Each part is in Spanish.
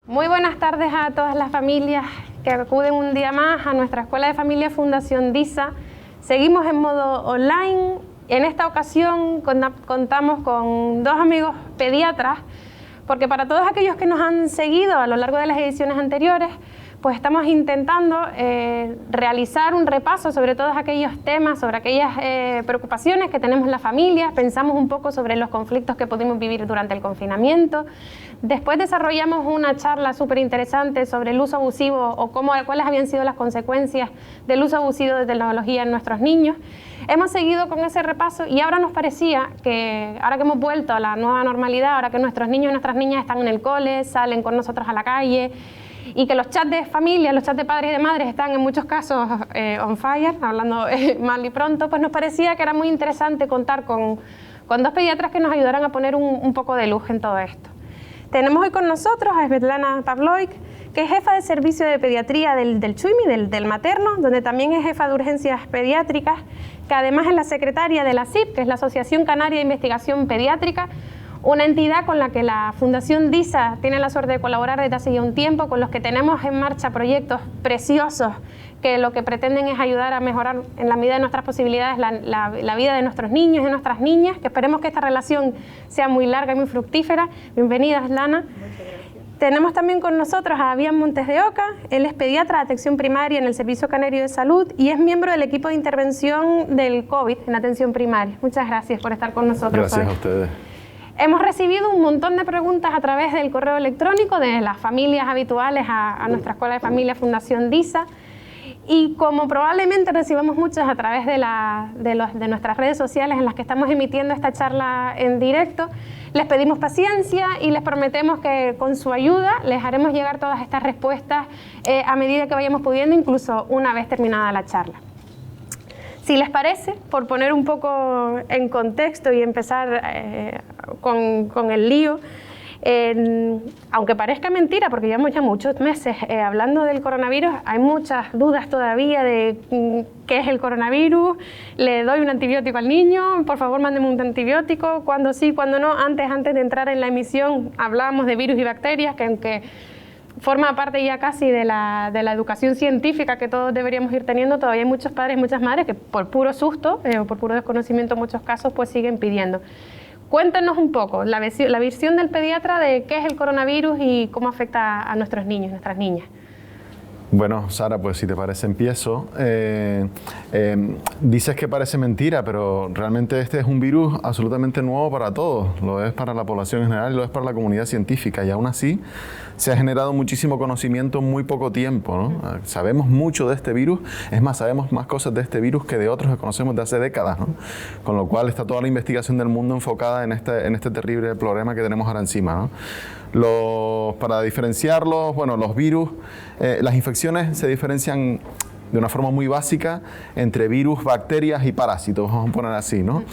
Muy buenas tardes a todas las familias que acuden un día más a nuestra Escuela de Familia Fundación DISA. Seguimos en modo online. En esta ocasión contamos con dos amigos pediatras, porque para todos aquellos que nos han seguido a lo largo de las ediciones anteriores, pues estamos intentando realizar un repaso sobre todos aquellos temas, sobre aquellas preocupaciones que tenemos las familias. Pensamos un poco sobre los conflictos que pudimos vivir durante el confinamiento. Después desarrollamos una charla súper interesante sobre el uso abusivo o cuáles habían sido las consecuencias del uso abusivo de tecnología en nuestros niños. Hemos seguido con ese repaso y ahora nos parecía que, ahora que hemos vuelto a la nueva normalidad, ahora que nuestros niños y nuestras niñas están en el cole, salen con nosotros a la calle, y que los chats de familia, los chats de padres y de madres están en muchos casos on fire, hablando mal y pronto, pues nos parecía que era muy interesante contar con dos pediatras que nos ayudaran a poner un poco de luz en todo esto. Tenemos hoy con nosotros a Svetlana Pavlovic, que es jefa de servicio de pediatría del CHUIMI, del materno, donde también es jefa de urgencias pediátricas, que además es la secretaria de la ASIP, que es la Asociación Canaria de Investigación Pediátrica, una entidad con la que la Fundación DISA tiene la suerte de colaborar desde hace ya un tiempo, con los que tenemos en marcha proyectos preciosos que lo que pretenden es ayudar a mejorar en la medida de nuestras posibilidades la vida de nuestros niños y de nuestras niñas, que esperemos que esta relación sea muy larga y muy fructífera. Bienvenida, Svetlana. Muchas gracias. Tenemos también con nosotros a Avian Montes de Oca. Él es pediatra de atención primaria en el Servicio Canario de Salud y es miembro del equipo de intervención del COVID en atención primaria. Muchas gracias por estar con nosotros. Gracias hoy. A ustedes. Hemos recibido un montón de preguntas a través del correo electrónico de las familias habituales a nuestra Escuela de Familia Fundación DISA, y como probablemente recibamos muchas a través de nuestras redes sociales en las que estamos emitiendo esta charla en directo, les pedimos paciencia y les prometemos que con su ayuda les haremos llegar todas estas respuestas a medida que vayamos pudiendo, incluso una vez terminada la charla. Si les parece, por poner un poco en contexto y empezar con el lío, aunque parezca mentira, porque llevamos ya muchos meses hablando del coronavirus, hay muchas dudas todavía de qué es el coronavirus. ¿Le doy un antibiótico al niño? Por favor, mándeme un antibiótico. ¿Cuándo sí, cuándo no? Antes de entrar en la emisión hablábamos de virus y bacterias, que aunque forma parte ya casi de la educación científica que todos deberíamos ir teniendo, todavía hay muchos padres y muchas madres que por puro susto o por puro desconocimiento en muchos casos pues siguen pidiendo. Cuéntenos un poco la visión del pediatra de qué es el coronavirus y cómo afecta a nuestros niños, nuestras niñas. Bueno, Sara, pues si te parece empiezo. Dices que parece mentira, pero realmente este es un virus absolutamente nuevo para todos. Lo es para la población en general y lo es para la comunidad científica. Y aún así se ha generado muchísimo conocimiento en muy poco tiempo, ¿no? Sabemos mucho de este virus. Es más, sabemos más cosas de este virus que de otros que conocemos de hace décadas, ¿no? Con lo cual está toda la investigación del mundo enfocada en este terrible problema que tenemos ahora encima, ¿no? Para diferenciarlos, bueno, los virus, las infecciones se diferencian de una forma muy básica entre virus, bacterias y parásitos, vamos a poner así, ¿no?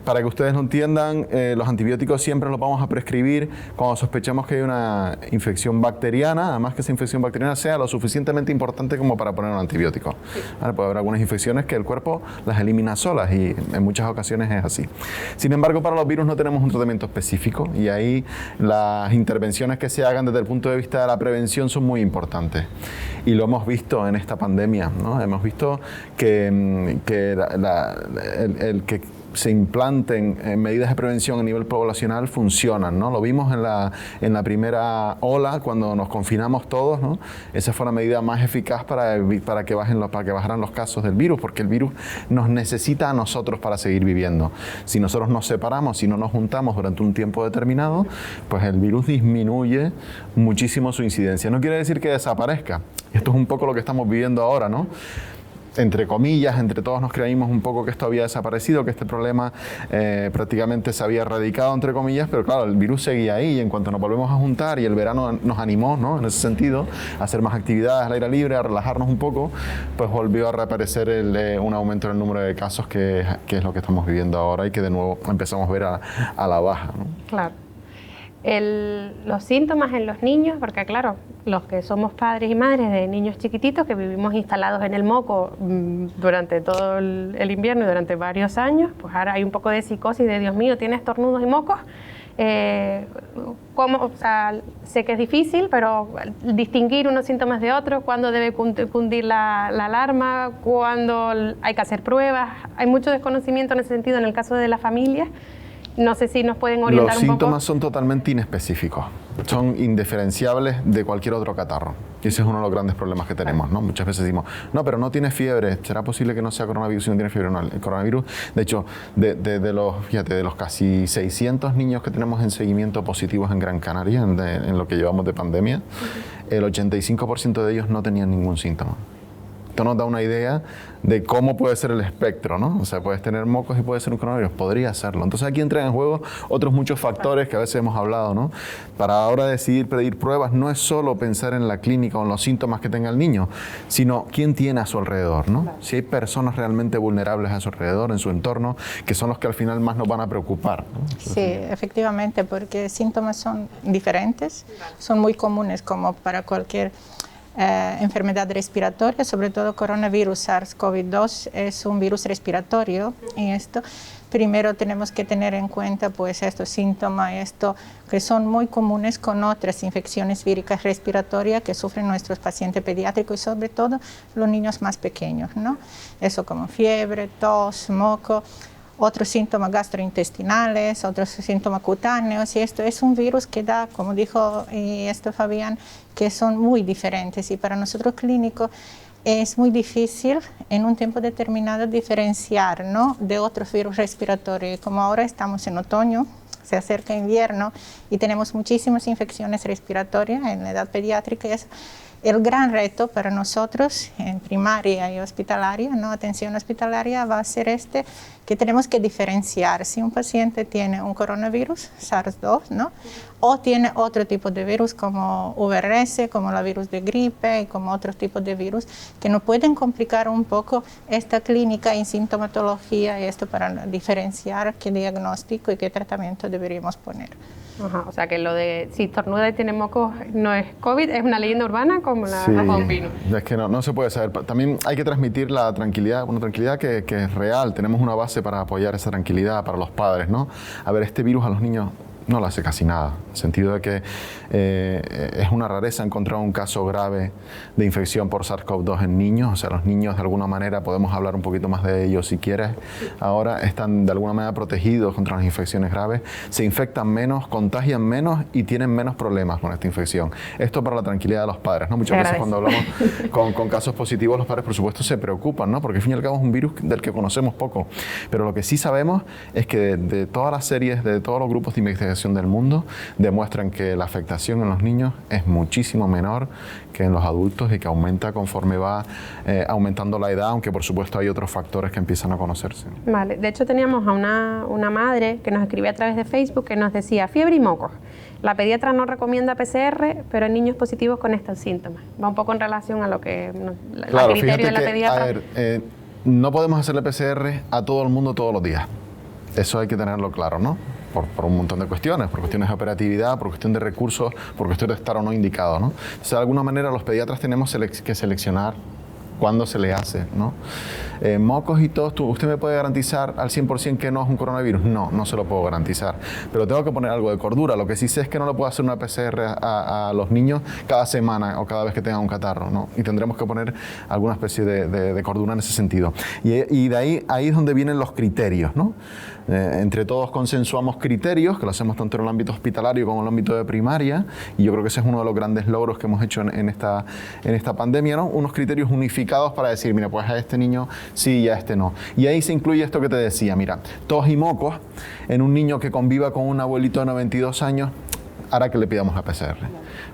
Para que ustedes lo entiendan, los antibióticos siempre los vamos a prescribir cuando sospechamos que hay una infección bacteriana, además que esa infección bacteriana sea lo suficientemente importante como para poner un antibiótico. Sí. Vale, puede haber algunas infecciones que el cuerpo las elimina solas y en muchas ocasiones es así. Sin embargo, para los virus no tenemos un tratamiento específico y ahí las intervenciones que se hagan desde el punto de vista de la prevención son muy importantes. Y lo hemos visto en esta pandemia, ¿no? Hemos visto que el que se implanten medidas de prevención a nivel poblacional funcionan, ¿no? Lo vimos en la primera ola cuando nos confinamos todos, ¿no? Esa fue la medida más eficaz para que bajaran los casos del virus, porque el virus nos necesita a nosotros para seguir viviendo. Si nosotros nos separamos, si no nos juntamos durante un tiempo determinado, pues el virus disminuye muchísimo su incidencia. No quiere decir que desaparezca. Esto es un poco lo que estamos viviendo ahora, ¿no? Entre comillas, entre todos nos creímos un poco que esto había desaparecido, que este problema prácticamente se había erradicado, entre comillas, pero claro, el virus seguía ahí y en cuanto nos volvemos a juntar y el verano nos animó, ¿no? En ese sentido, a hacer más actividades al aire libre, a relajarnos un poco, pues volvió a reaparecer un aumento en el número de casos que es lo que estamos viviendo ahora y que de nuevo empezamos a ver a la baja, ¿no? Claro. Los síntomas en los niños, porque claro, los que somos padres y madres de niños chiquititos que vivimos instalados en el moco durante todo el invierno y durante varios años, pues ahora hay un poco de psicosis de Dios mío, tiene estornudos y mocos, O sea, sé que es difícil, pero distinguir unos síntomas de otros, cuándo debe cundir la alarma, cuándo hay que hacer pruebas. Hay mucho desconocimiento en ese sentido en el caso de las familias. No sé si nos pueden orientar un poco. Los síntomas son totalmente inespecíficos, son indiferenciables de cualquier otro catarro. Y ese es uno de los grandes problemas que tenemos, ¿no? Muchas veces decimos, no, pero no tiene fiebre, ¿será posible que no sea coronavirus si no tiene fiebre? No, el coronavirus, de hecho, de los casi 600 niños que tenemos en seguimiento positivos en Gran Canaria, en lo que llevamos de pandemia, el 85% de ellos no tenían ningún síntoma. Esto nos da una idea de cómo puede ser el espectro, ¿no? O sea, puedes tener mocos y puede ser un coronavirus, podría serlo. Entonces aquí entran en juego otros muchos factores que a veces hemos hablado, ¿no? Para ahora decidir pedir pruebas no es solo pensar en la clínica o en los síntomas que tenga el niño, sino quién tiene a su alrededor, ¿no? Claro. Si hay personas realmente vulnerables a su alrededor, en su entorno, que son los que al final más nos van a preocupar, ¿no? Sí, efectivamente, porque síntomas son diferentes, son muy comunes como para cualquier enfermedad respiratoria, sobre todo coronavirus SARS-CoV-2 es un virus respiratorio y esto primero tenemos que tener en cuenta pues estos síntomas, que son muy comunes con otras infecciones víricas respiratorias que sufren nuestros pacientes pediátricos y sobre todo los niños más pequeños, ¿no? Eso como fiebre, tos, moco, otros síntomas gastrointestinales, otros síntomas cutáneos, y esto es un virus que da, como dijo Fabián, que son muy diferentes y para nosotros clínicos es muy difícil en un tiempo determinado diferenciar, ¿no?, de otros virus respiratorios. Como ahora estamos en otoño, se acerca invierno y tenemos muchísimas infecciones respiratorias en la edad pediátrica, y es el gran reto para nosotros en primaria y hospitalaria, ¿no?, atención hospitalaria, va a ser que tenemos que diferenciar si un paciente tiene un coronavirus, SARS-2, ¿no?, o tiene otro tipo de virus como VRS, como la virus de gripe y como otros tipos de virus que nos pueden complicar un poco esta clínica y sintomatología, y esto para diferenciar qué diagnóstico y qué tratamiento deberíamos poner. Ajá, o sea que lo de si estornuda y tiene mocos no es COVID, es una leyenda urbana como la vino. Es que no se puede saber. También hay que transmitir la tranquilidad, una tranquilidad que es real. Tenemos una base para apoyar esa tranquilidad para los padres, ¿no? A ver, este virus a los niños no le hace casi nada, en el sentido de que es una rareza encontrar un caso grave de infección por SARS-CoV-2 en niños. O sea, los niños de alguna manera, podemos hablar un poquito más de ellos si quieres, ahora están de alguna manera protegidos contra las infecciones graves, se infectan menos, contagian menos y tienen menos problemas con esta infección. Esto para la tranquilidad de los padres, ¿no? Muchas veces cuando hablamos con casos positivos, los padres por supuesto se preocupan, ¿no? Porque al fin y al cabo es un virus del que conocemos poco, pero lo que sí sabemos es que de todas las series, de todos los grupos de investigación del mundo, demuestran que la afectación en los niños es muchísimo menor que en los adultos y que aumenta conforme va aumentando la edad, aunque por supuesto hay otros factores que empiezan a conocerse. Vale, de hecho teníamos a una madre que nos escribía a través de Facebook que nos decía fiebre y mocos. La pediatra no recomienda PCR, pero en niños positivos con estos síntomas. Va un poco en relación a lo que claro, el criterio de la pediatra. A ver, no podemos hacerle PCR a todo el mundo todos los días. Eso hay que tenerlo claro, ¿no? Por un montón de cuestiones, por cuestiones de operatividad, por cuestión de recursos, por cuestión de estar o no indicado, ¿no? Entonces, de alguna manera, los pediatras tenemos que seleccionar cuándo se le hace, ¿no? Mocos y tos, ¿usted me puede garantizar al 100% que no es un coronavirus? No se lo puedo garantizar, pero tengo que poner algo de cordura. Lo que sí sé es que no le puedo hacer una PCR a los niños cada semana o cada vez que tengan un catarro, ¿no? Y tendremos que poner alguna especie de cordura en ese sentido. Y de ahí es donde vienen los criterios, ¿no? Entre todos consensuamos criterios, que lo hacemos tanto en el ámbito hospitalario como en el ámbito de primaria, y yo creo que ese es uno de los grandes logros que hemos hecho en esta pandemia, ¿no? Unos criterios unificados para decir, mira, pues a este niño sí y a este no. Y ahí se incluye esto que te decía, mira, tos y mocos en un niño que conviva con un abuelito de 92 años, hará que le pidamos la PCR.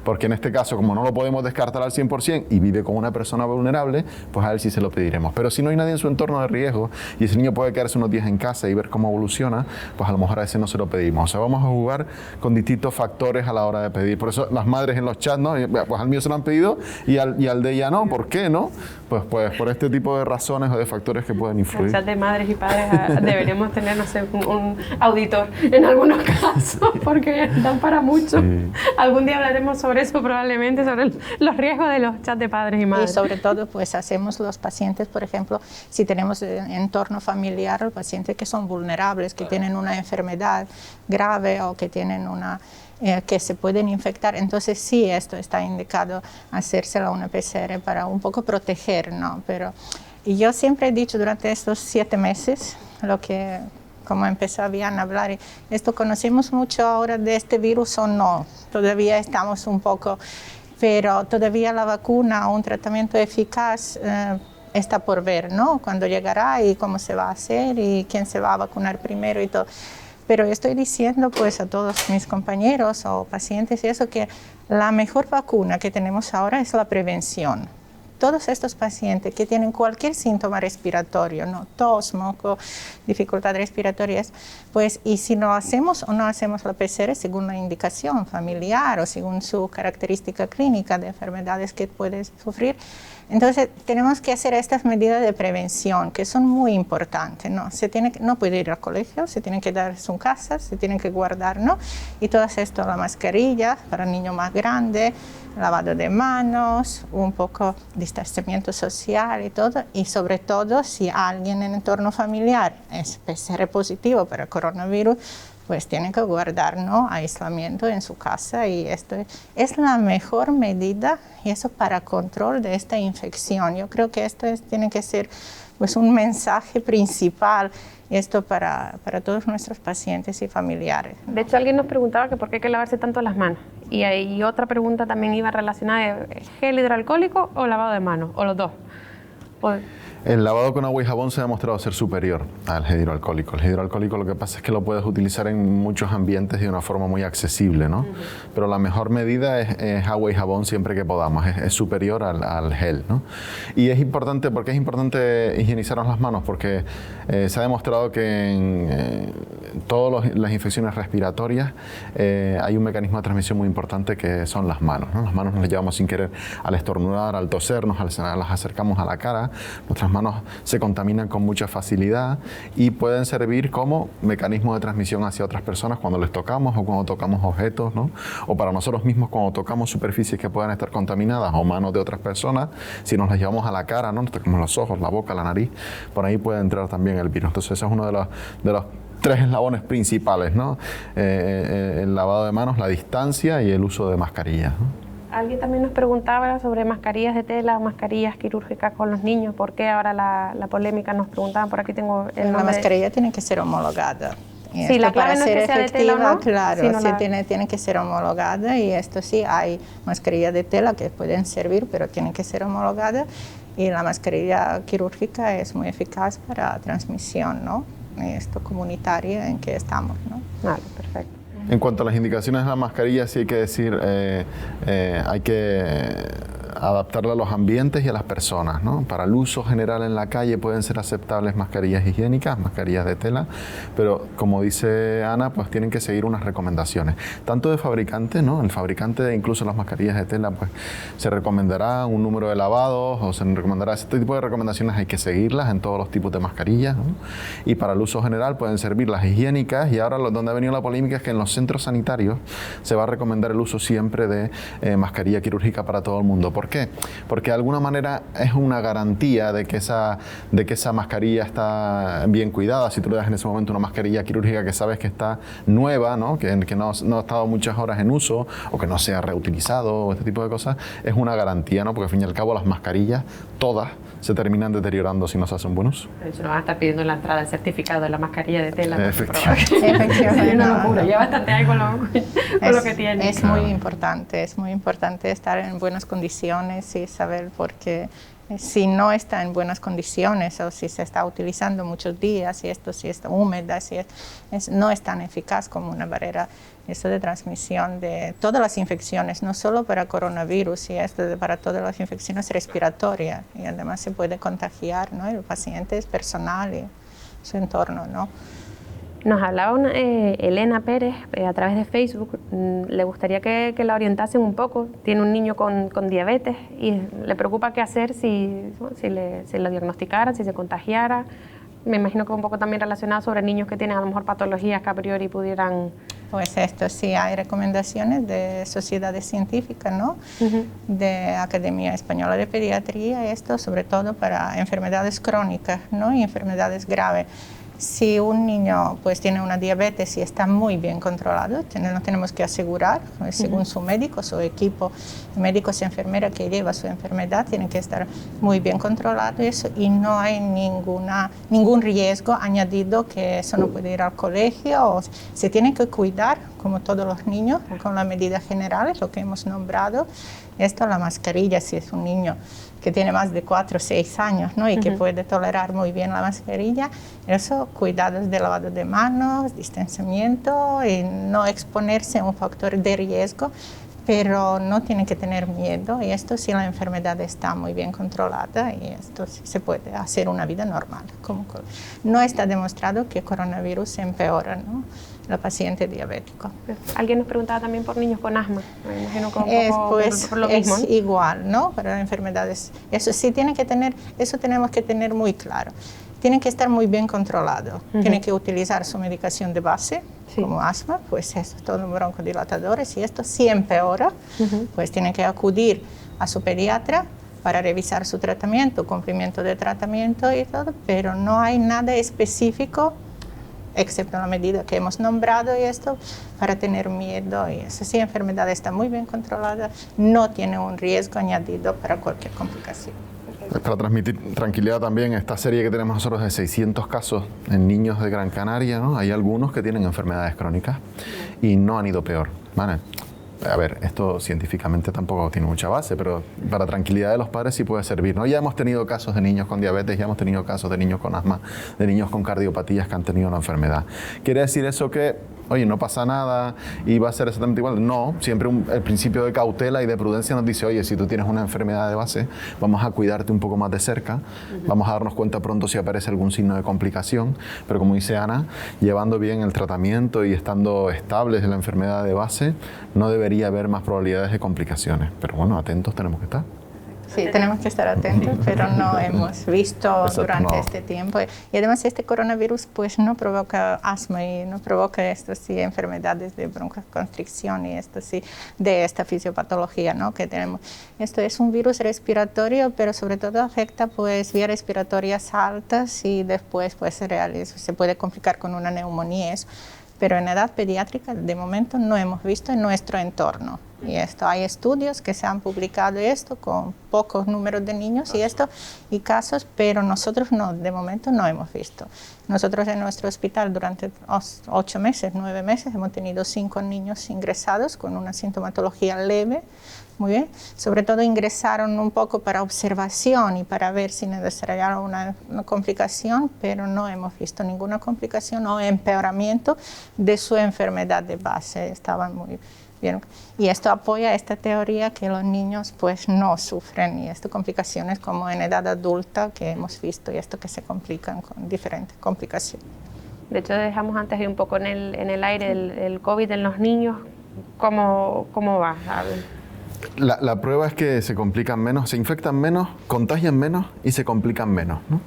Porque en este caso, como no lo podemos descartar al 100% y vive con una persona vulnerable, pues a él sí se lo pediremos. Pero si no hay nadie en su entorno de riesgo y ese niño puede quedarse unos días en casa y ver cómo evoluciona, pues a lo mejor a ese no se lo pedimos. O sea, vamos a jugar con distintos factores a la hora de pedir. Por eso las madres en los chats, ¿no? Pues al mío se lo han pedido y al de ella no. ¿Por qué no? Pues por este tipo de razones o de factores que pueden influir. En el chat de madres y padres deberíamos tener, no sé, un auditor en algunos casos, porque dan para mucho. mucho. Sí. Algún día hablaremos sobre eso probablemente, sobre los riesgos de los chats de padres y madres. Y sobre todo, pues hacemos los pacientes, por ejemplo, si tenemos entorno familiar, pacientes que son vulnerables, que tienen una enfermedad grave o que tienen que se pueden infectar, entonces sí, esto está indicado hacérsela una PCR para un poco proteger, ¿no? Pero y yo siempre he dicho durante estos 7 meses, como empezó bien a hablar, esto conocemos mucho ahora de este virus o no, todavía estamos un poco, pero todavía la vacuna o un tratamiento eficaz está por ver, ¿no? Cuándo llegará y cómo se va a hacer y quién se va a vacunar primero y todo. Pero estoy diciendo pues a todos mis compañeros o pacientes y eso, que la mejor vacuna que tenemos ahora es la prevención. Todos estos pacientes que tienen cualquier síntoma respiratorio, ¿no? Tos, moco, dificultad respiratoria, pues, y si lo hacemos o no hacemos la PCR según la indicación familiar o según su característica clínica de enfermedades que puede sufrir, entonces tenemos que hacer estas medidas de prevención que son muy importantes, ¿no? No puede ir al colegio, se tiene que dar en su casa, se tiene que guardar, ¿no? Y todo esto, la mascarilla para niños más grandes, lavado de manos, un poco distanciamiento social y todo, y sobre todo si alguien en el entorno familiar es PCR positivo para coronavirus, pues tiene que guardar, ¿no? Aislamiento en su casa, y esto es la mejor medida, y eso para control de esta infección. Yo creo que esto tiene que ser pues un mensaje principal, esto para todos nuestros pacientes y familiares. De hecho, alguien nos preguntaba que por qué hay que lavarse tanto las manos. Y otra pregunta también iba relacionada, ¿gel hidroalcohólico o lavado de manos? ¿O los dos? El lavado con agua y jabón se ha demostrado ser superior al gel hidroalcohólico. El gel hidroalcohólico lo que pasa es que lo puedes utilizar en muchos ambientes de una forma muy accesible, ¿no? Pero la mejor medida es agua y jabón siempre que podamos. Es superior al gel, ¿no? Y es importante, ¿por qué es importante higienizarnos las manos? Porque se ha demostrado que en todas las infecciones respiratorias hay un mecanismo de transmisión muy importante que son las manos, ¿no? Las manos nos las llevamos sin querer al estornudar, al toser, las acercamos a la cara. Nuestras manos se contaminan con mucha facilidad y pueden servir como mecanismo de transmisión hacia otras personas cuando les tocamos o cuando tocamos objetos, ¿no? O para nosotros mismos cuando tocamos superficies que puedan estar contaminadas o manos de otras personas, si nos las llevamos a la cara, ¿no? Nos tocamos los ojos, la boca, la nariz, por ahí puede entrar también el virus. Entonces ese es uno de los 3 eslabones principales, ¿no? El lavado de manos, la distancia y el uso de mascarillas, ¿no? Alguien también nos preguntaba sobre mascarillas de tela, mascarillas quirúrgicas con los niños. ¿Por qué ahora la polémica? Nos preguntaban, por aquí tengo el nombre. La mascarilla tiene que ser homologada. Y sí, la clave no es que sea de tela o no. Claro, sí, tiene que ser homologada, y esto sí, hay mascarillas de tela que pueden servir, pero tienen que ser homologadas, y la mascarilla quirúrgica es muy eficaz para transmisión, ¿no? Esto comunitaria en que estamos, ¿no? Vale, perfecto. En cuanto a las indicaciones de la mascarilla, sí hay que decir, hay que adaptarla a los ambientes y a las personas, ¿no? Para el uso general en la calle pueden ser aceptables mascarillas higiénicas, mascarillas de tela, pero como dice Ana, pues tienen que seguir unas recomendaciones, tanto de fabricante, ¿no? El fabricante de incluso las mascarillas de tela, pues se recomendará un número de lavados o se recomendará este tipo de recomendaciones, hay que seguirlas en todos los tipos de mascarillas, ¿no? Y para el uso general pueden servir las higiénicas, y ahora donde ha venido la polémica es que en los centros sanitarios se va a recomendar el uso siempre de mascarilla quirúrgica para todo el mundo. ¿Por qué? Porque de alguna manera es una garantía de que esa mascarilla está bien cuidada. Si tú le das en ese momento una mascarilla quirúrgica que sabes que está nueva, ¿no? Que no ha estado muchas horas en uso, o que no se ha reutilizado, o este tipo de cosas, es una garantía, ¿no? Porque al fin y al cabo las mascarillas, todas, se terminan deteriorando si no se hacen buen uso. De hecho, nos van a estar pidiendo en la entrada el certificado de la mascarilla de tela. Efectivamente. Efectivamente. Una locura, ya bastante hay con lo que tiene. Es muy importante estar en buenas condiciones y saber, porque si no está en buenas condiciones, o si se está utilizando muchos días, y esto si está húmeda, no es tan eficaz como una barrera de transmisión de todas las infecciones, no solo para coronavirus, y para todas las infecciones respiratorias, y además se puede contagiar, ¿no? El paciente es personal y su entorno, ¿no? Nos hablaba Elena Pérez a través de Facebook. Le gustaría que la orientasen un poco. Tiene un niño con diabetes y le preocupa qué hacer si lo diagnosticara, si se contagiara. Me imagino que un poco también relacionado sobre niños que tienen a lo mejor patologías que a priori pudieran Pues esto sí, hay recomendaciones de sociedades científicas, ¿no? De Academia Española de Pediatría, esto sobre todo para enfermedades crónicas, ¿no? Y enfermedades graves. Si un niño pues tiene una diabetes y está muy bien controlado, nos tenemos que asegurar, según su médico, su equipo de médicos y enfermeras que lleva su enfermedad, tiene que estar muy bien controlado eso, y no hay ningún riesgo añadido, que eso no puede ir al colegio, o se tiene que cuidar como todos los niños con las medidas generales, lo que hemos nombrado. Esto, la mascarilla, si es un niño que tiene más de 4 o 6 años, ¿no? Y que puede tolerar muy bien la mascarilla, eso, cuidados de lavado de manos, distanciamiento, y no exponerse a un factor de riesgo, pero no tiene que tener miedo, y esto si la enfermedad está muy bien controlada, y esto sí se puede hacer una vida normal. No está demostrado que el coronavirus empeora, ¿no?, el paciente diabético. Alguien nos preguntaba también por niños con asma, me imagino que un poco pues, por lo mismo, ¿no? Igual, ¿no? Para enfermedades, eso sí tiene que tener, eso tenemos que tener muy claro. Tienen que estar muy bien controlados, tienen que utilizar su medicación de base, como asma, pues eso, todo broncodilatadores, y esto sí empeora, pues tienen que acudir a su pediatra para revisar su tratamiento, cumplimiento de tratamiento y todo, pero no hay nada específico, excepto la medida que hemos nombrado, y esto para tener miedo, y eso sí, la enfermedad está muy bien controlada, no tiene un riesgo añadido para cualquier complicación. Para transmitir tranquilidad también, esta serie que tenemos nosotros de 600 casos en niños de Gran Canaria, ¿no? Hay algunos que tienen enfermedades crónicas y no han ido peor, ¿vale? A ver, esto científicamente tampoco tiene mucha base, pero para tranquilidad de los padres sí puede servir, ¿no? Ya hemos tenido casos de niños con diabetes, ya hemos tenido casos de niños con asma, de niños con cardiopatías que han tenido la enfermedad. ¿Quiere decir eso que, oye, no pasa nada y va a ser exactamente igual? No, siempre el principio de cautela y de prudencia nos dice, oye, si tú tienes una enfermedad de base, vamos a cuidarte un poco más de cerca, vamos a darnos cuenta pronto si aparece algún signo de complicación, pero como dice Ana, llevando bien el tratamiento y estando estables en la enfermedad de base, no debería haber más probabilidades de complicaciones, pero bueno, atentos tenemos que estar. Sí, tenemos que estar atentos, pero no hemos visto durante este tiempo. Y además este coronavirus pues no provoca asma y no provoca esto sí, enfermedades de broncoconstricción y esto sí, de esta fisiopatología, ¿no?, que tenemos. Esto es un virus respiratorio, pero sobre todo afecta pues vías respiratorias altas, y después pues se puede complicar con una neumonía, eso. Pero en edad pediátrica de momento no hemos visto en nuestro entorno. Y esto, hay estudios que se han publicado esto con pocos números de niños y casos, pero nosotros no, de momento no hemos visto. Nosotros en nuestro hospital durante 8 meses, 9 meses, hemos tenido 5 niños ingresados con una sintomatología leve. Muy bien, sobre todo ingresaron un poco para observación y para ver si desarrollaron una complicación, pero no hemos visto ninguna complicación o empeoramiento de su enfermedad de base, estaban muy bien. Y esto apoya esta teoría que los niños pues no sufren y estas complicaciones como en edad adulta que hemos visto, y esto que se complican con diferentes complicaciones. De hecho, dejamos antes un poco en el aire el COVID en los niños, ¿cómo va? La prueba es que se complican menos, se infectan menos, contagian menos y se complican menos, ¿no?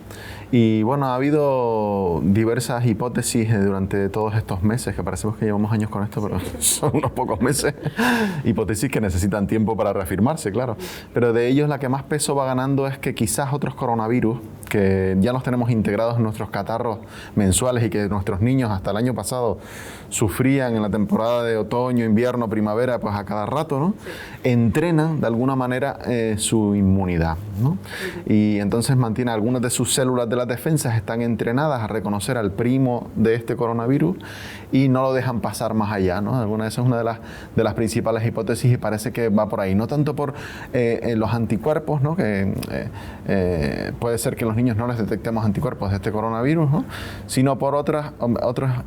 Y bueno, ha habido diversas hipótesis durante todos estos meses, que parecemos que llevamos años con esto, pero son unos pocos meses. Hipótesis que necesitan tiempo para reafirmarse, claro. Pero de ellos la que más peso va ganando es que quizás otros coronavirus, que ya los tenemos integrados en nuestros catarros mensuales y que nuestros niños hasta el año pasado sufrían en la temporada de otoño, invierno, primavera, pues a cada rato, ¿no? Entrenan de alguna manera su inmunidad, ¿no? Y entonces mantiene algunas de sus células de las defensas están entrenadas a reconocer al primo de este coronavirus y no lo dejan pasar más allá, ¿no? Esa es una de las principales hipótesis y parece que va por ahí. No tanto por los anticuerpos, ¿no? Que puede ser que en los niños no les detectemos anticuerpos de este coronavirus, ¿no? Sino por otros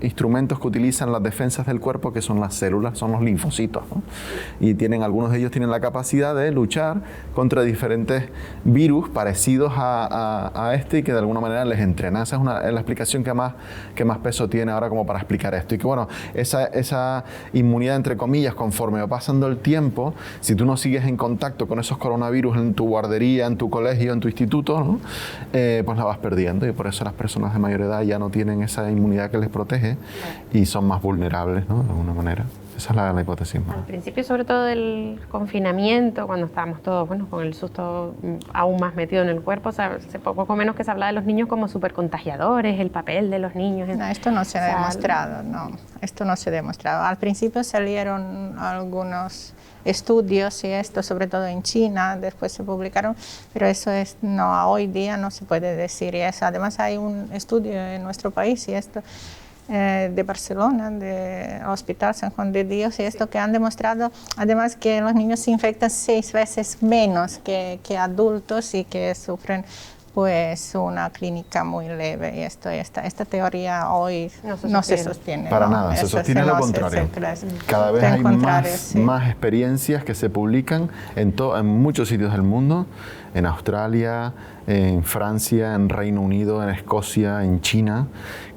instrumentos que utilizan las defensas del cuerpo, que son las células, son los linfocitos, ¿no? Y algunos de ellos tienen tienen la capacidad de luchar contra diferentes virus parecidos a este y que de alguna manera les entrena. Esa es la explicación que más peso tiene ahora como para explicar esto. Y que bueno, esa inmunidad entre comillas, conforme va pasando el tiempo, si tú no sigues en contacto con esos coronavirus en tu guardería, en tu colegio, en tu instituto, ¿no? Pues la vas perdiendo, y por eso las personas de mayor edad ya no tienen esa inmunidad que les protege y son más vulnerables, ¿no? De alguna manera. Esa es la hipótesis. Al principio, sobre todo del confinamiento, cuando estábamos todos, bueno, con el susto aún más metido en el cuerpo, o sea, hace poco menos que se hablaba de los niños como supercontagiadores, el papel de los niños. No, esto no se ha demostrado, no. Esto no se ha demostrado. Al principio salieron algunos estudios y esto, sobre todo en China, después se publicaron, pero eso hoy día no se puede decir. Y eso, además hay un estudio en nuestro país y esto de Barcelona, del Hospital San Juan de Dios, y esto que han demostrado, además, que los niños se infectan 6 veces menos que adultos y que sufren pues una clínica muy leve, y esta teoría hoy no se sostiene. Para nada, se sostiene lo contrario. Cada vez hay más experiencias que se publican en muchos sitios del mundo, en Australia, en Francia, en Reino Unido, en Escocia, en China,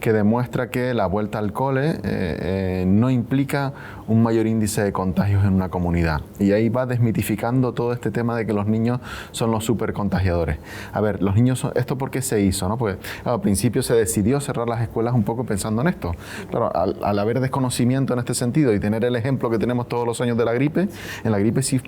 que demuestra que la vuelta al cole no implica un mayor índice de contagios en una comunidad. Y ahí va desmitificando todo este tema de que los niños son los supercontagiadores. A ver, los niños ¿esto por qué se hizo, no? Pues al principio se decidió cerrar las escuelas un poco pensando en esto. Claro, al haber desconocimiento en este sentido y tener el ejemplo que tenemos todos los años de la gripe, en la gripe sí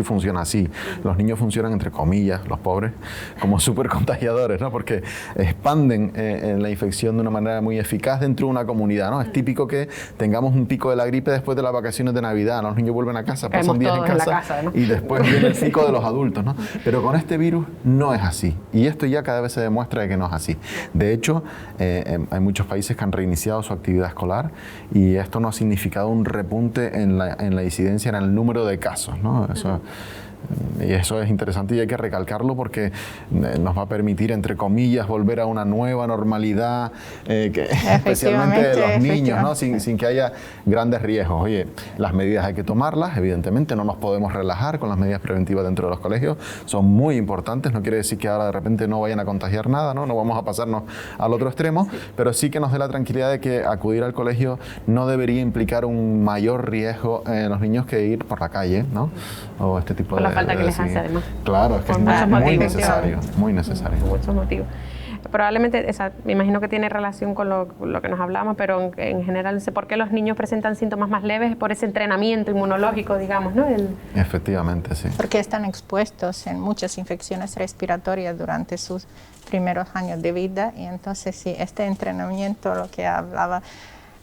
funciona así. Los niños funcionan, entre comillas, los pobres, como supercontagiadores, ¿no? Porque expanden la infección de una manera muy eficaz dentro de una comunidad, ¿no? Es típico que tengamos un pico de la gripe después de las vacaciones de Navidad. Los niños vuelven a casa, pasan días en casa, ¿no? Y después viene el pico de los adultos, ¿no? Pero con este virus no es así. Y esto ya cada vez se demuestra de que no es así. De hecho, hay muchos países que han reiniciado su actividad escolar y esto no ha significado un repunte en la incidencia, en el número de casos, ¿no? Y eso es interesante y hay que recalcarlo porque nos va a permitir, entre comillas, volver a una nueva normalidad, especialmente de los niños, ¿no? Sin que haya grandes riesgos. Oye, las medidas hay que tomarlas, evidentemente no nos podemos relajar con las medidas preventivas dentro de los colegios, son muy importantes, no quiere decir que ahora de repente no vayan a contagiar nada, no vamos a pasarnos al otro extremo, pero sí que nos dé la tranquilidad de que acudir al colegio no debería implicar un mayor riesgo en los niños que ir por la calle, ¿no? O este tipo de falta que les hace, además. Claro, es que es muy necesario, muy necesario. Por muchos motivos. Probablemente, me imagino que tiene relación con lo que nos hablamos, pero en general, ¿por qué los niños presentan síntomas más leves? Por ese entrenamiento inmunológico, digamos, ¿no? Efectivamente, sí. Porque están expuestos en muchas infecciones respiratorias durante sus primeros años de vida, y entonces sí, este entrenamiento, lo que hablaba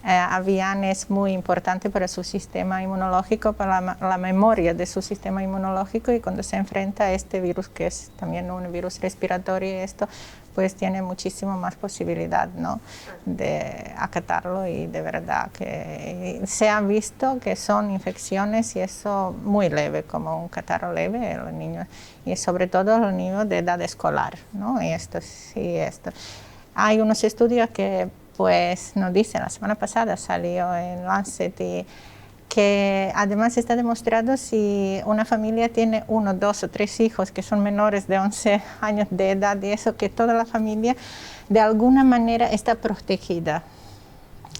Avian, es muy importante para su sistema inmunológico, para la memoria de su sistema inmunológico, y cuando se enfrenta a este virus, que es también un virus respiratorio, esto pues tiene muchísimo más posibilidad, ¿no?, de acatarlo, y de verdad que se ha visto que son infecciones y eso muy leve, como un catarro leve en los niños, y sobre todo los niños de edad escolar, ¿no? Y esto sí, hay unos estudios que pues nos dicen, la semana pasada salió en Lancet, y que además está demostrado si una familia tiene 1, 2 o 3 hijos que son menores de 11 años de edad, y eso, que toda la familia de alguna manera está protegida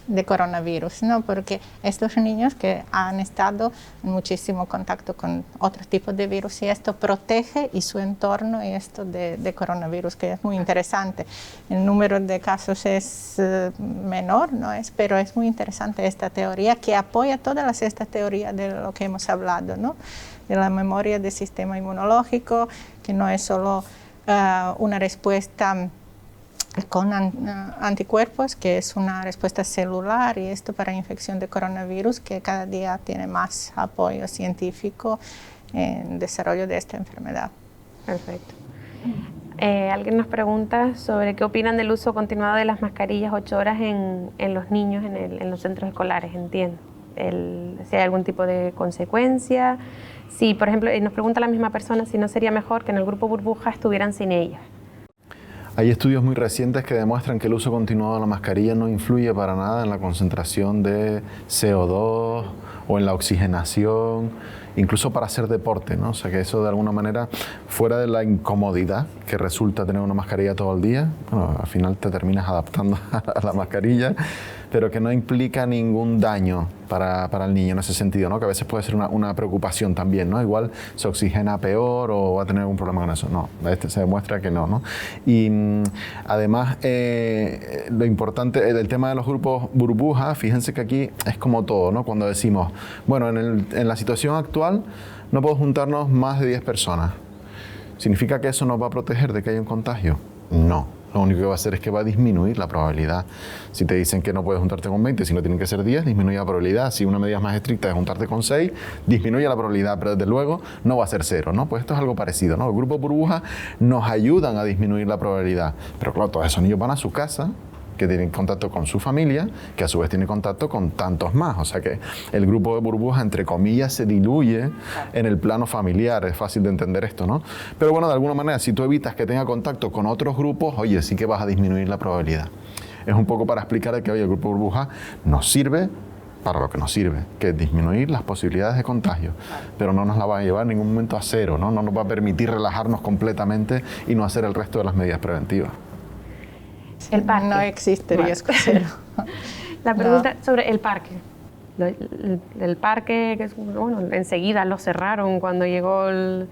de coronavirus, ¿no? Porque estos niños que han estado en muchísimo contacto con otros tipos de virus, y esto protege y su entorno y esto de coronavirus, que es muy interesante. El número de casos es menor, ¿no? Pero es muy interesante esta teoría que apoya todas estas teorías de lo que hemos hablado, ¿no? De la memoria del sistema inmunológico, que no es solo una respuesta con anticuerpos, que es una respuesta celular, y esto para infección de coronavirus, que cada día tiene más apoyo científico en el desarrollo de esta enfermedad. Perfecto. Alguien nos pregunta sobre qué opinan del uso continuado de las mascarillas 8 horas en los niños en los centros escolares, entiendo. Si hay algún tipo de consecuencia. Si, por ejemplo, nos pregunta la misma persona si no sería mejor que en el grupo burbuja estuvieran sin ellas. Hay estudios muy recientes que demuestran que el uso continuado de la mascarilla no influye para nada en la concentración de CO2 o en la oxigenación, incluso para hacer deporte, ¿no? O sea, que eso de alguna manera, fuera de la incomodidad que resulta tener una mascarilla todo el día, bueno, al final te terminas adaptando a la mascarilla, pero que no implica ningún daño para el niño en ese sentido, ¿no? Que a veces puede ser una preocupación también, ¿no? Igual se oxigena peor o va a tener algún problema con eso. No, se demuestra que no, ¿no? Y además, lo importante, el tema de los grupos burbuja, fíjense que aquí es como todo, ¿no? Cuando decimos, bueno, en la situación actual no podemos juntarnos más de 10 personas. ¿Significa que eso nos va a proteger de que haya un contagio? No. Lo único que va a hacer es que va a disminuir la probabilidad. Si te dicen que no puedes juntarte con 20, si no tienen que ser 10, disminuye la probabilidad. Si una medida más estricta es juntarte con 6, disminuye la probabilidad, pero desde luego no va a ser 0, ¿no? Pues esto es algo parecido, ¿no? Los grupos burbuja nos ayudan a disminuir la probabilidad. Pero claro, todos esos niños van a su casa, que tienen contacto con su familia, que a su vez tiene contacto con tantos más. O sea que el grupo de burbuja, entre comillas, se diluye en el plano familiar. Es fácil de entender esto, ¿no? Pero bueno, de alguna manera, si tú evitas que tenga contacto con otros grupos, oye, sí que vas a disminuir la probabilidad. Es un poco para explicar de que, oye, el grupo burbuja nos sirve para lo que nos sirve, que es disminuir las posibilidades de contagio, pero no nos la va a llevar en ningún momento a 0, ¿no? No nos va a permitir relajarnos completamente y no hacer el resto de las medidas preventivas. El parque. No existe riesgo cero. La pregunta sobre el parque. El parque, que bueno, enseguida lo cerraron cuando llegaron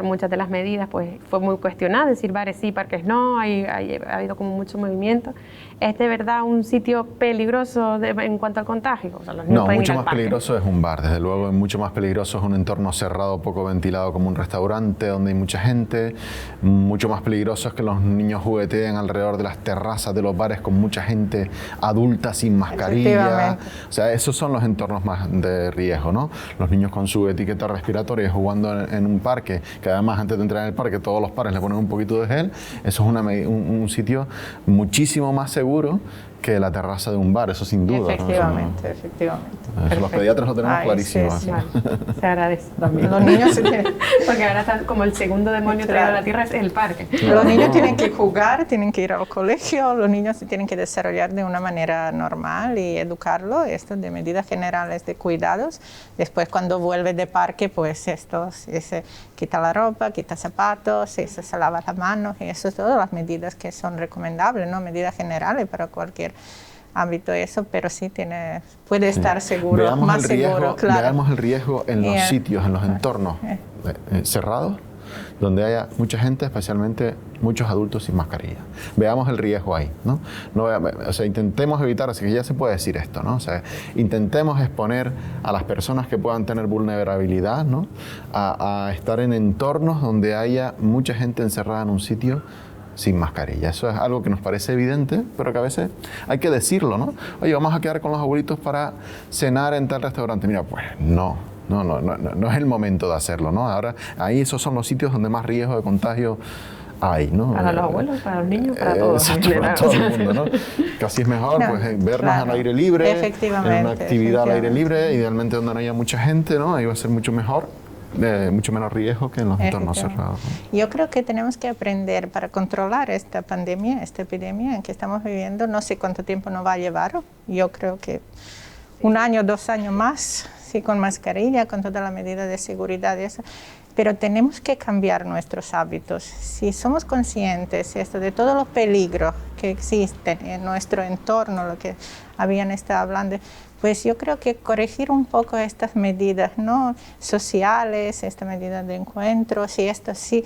muchas de las medidas, pues fue muy cuestionado, decir bares sí, parques no, ha habido como mucho movimiento. ¿Es de verdad un sitio peligroso en cuanto al contagio? O sea, los niños no, pueden mucho ir al más parque. peligroso es un bar, desde luego, es mucho más peligroso es un entorno cerrado, poco ventilado como un restaurante donde hay mucha gente, mucho más peligroso es que los niños jugueteen alrededor de las terrazas de los bares con mucha gente adulta sin mascarilla. O sea, esos son los entornos más de riesgo, ¿no? Los niños con su etiqueta respiratoria jugando en un parque, que además antes de entrar en el parque todos los pares le ponen un poquito de gel, eso es un sitio muchísimo más seguro que la terraza de un bar, eso sin duda. Efectivamente, ¿no? efectivamente. Eso los pediatras lo tenemos clarísimo. Sí, sí. Vale. Se agradece también. Los niños se tienen... Porque ahora está como el segundo demonio traído a la tierra es el parque. Los niños tienen que jugar, tienen que ir al colegio, los niños se tienen que desarrollar de una manera normal y educarlo, esto de medidas generales de cuidados. Después cuando vuelve de parque, pues esto se quita la ropa, quita zapatos, se lava las manos y eso es todas las medidas que son recomendables, ¿no? Medidas generales para cualquier ámbito eso, pero sí puede estar seguro, veamos más el riesgo, seguro, claro. Veamos el riesgo en los sitios, en los entornos cerrados, donde haya mucha gente, especialmente muchos adultos sin mascarilla. Veamos el riesgo ahí, ¿no? O sea, intentemos evitar, así que ya se puede decir esto, ¿no? O sea, intentemos exponer a las personas que puedan tener vulnerabilidad, ¿no? A estar en entornos donde haya mucha gente encerrada en un sitio sin mascarilla. Eso es algo que nos parece evidente, pero que a veces hay que decirlo, ¿no? Oye, vamos a quedar con los abuelitos para cenar en tal restaurante. Mira, pues no es el momento de hacerlo, ¿no? Ahora, ahí esos son los sitios donde más riesgo de contagio hay, ¿no? Para los abuelos, para los niños, para todos. Exacto, para todo el mundo, ¿no? Casi es mejor pues, vernos al aire libre, en una actividad al aire libre, idealmente donde no haya mucha gente, ¿no? Ahí va a ser mucho mejor. Mucho menos riesgo que en los entornos cerrados, ¿no? Yo creo que tenemos que aprender para controlar esta pandemia, esta epidemia en que estamos viviendo. No sé cuánto tiempo nos va a llevar. Yo creo que 1 año, 2 años más, sí, con mascarilla, con todas las medidas de seguridad y eso. Pero tenemos que cambiar nuestros hábitos. Si somos conscientes de todos los peligros que existen en nuestro entorno, lo que habían estado hablando, pues yo creo que corregir un poco estas medidas, ¿no? Sociales, estas medidas de encuentros y esto sí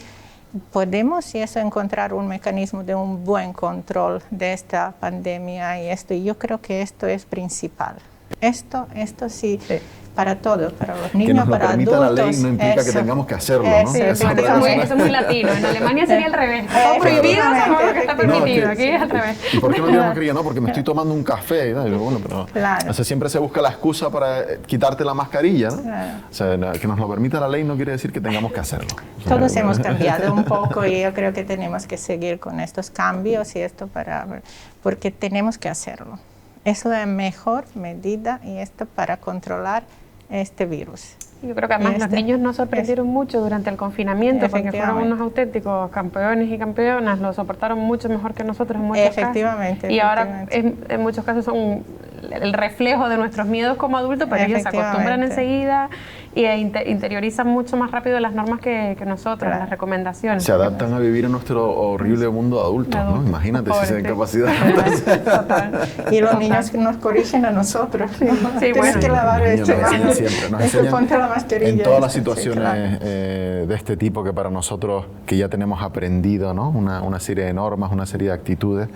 podemos encontrar un mecanismo de un buen control de esta pandemia y yo creo que esto es principal. Esto sí. Para todos, para los niños, para adultos. Que nos lo permita la ley no implica que tengamos que hacerlo, ¿no? Eso es muy latino. En Alemania sería al revés. Todo prohibido, sabemos que está permitido. Aquí es al revés. ¿Y por qué no tienes mascarilla? No, porque me estoy tomando un café. Y bueno, pero o sea, siempre se busca la excusa para quitarte la mascarilla, ¿no? Claro. O sea, que nos lo permita la ley no quiere decir que tengamos que hacerlo. O sea, todos hemos cambiado un poco y yo creo que tenemos que seguir con estos cambios y porque tenemos que hacerlo. Es la mejor medida y esto para controlar este virus. Yo creo que además los niños nos sorprendieron mucho durante el confinamiento porque fueron unos auténticos campeones y campeonas, lo soportaron mucho mejor que nosotros en muchos casos. Y ahora en muchos casos son el reflejo de nuestros miedos como adultos, pero ellos se acostumbran enseguida interiorizan mucho más rápido las normas que nosotros, las recomendaciones. Se adaptan a vivir en nuestro horrible mundo de adultos, ¿no? Imagínate si se incapacidad. Y los niños nos corrigen a nosotros. ¿No? Sí, Tienes que lavar esto. Nos enseñan ponte la mascarilla. en todas las situaciones de este tipo que para nosotros, que ya tenemos aprendido, ¿no? Una serie de normas, una serie de actitudes,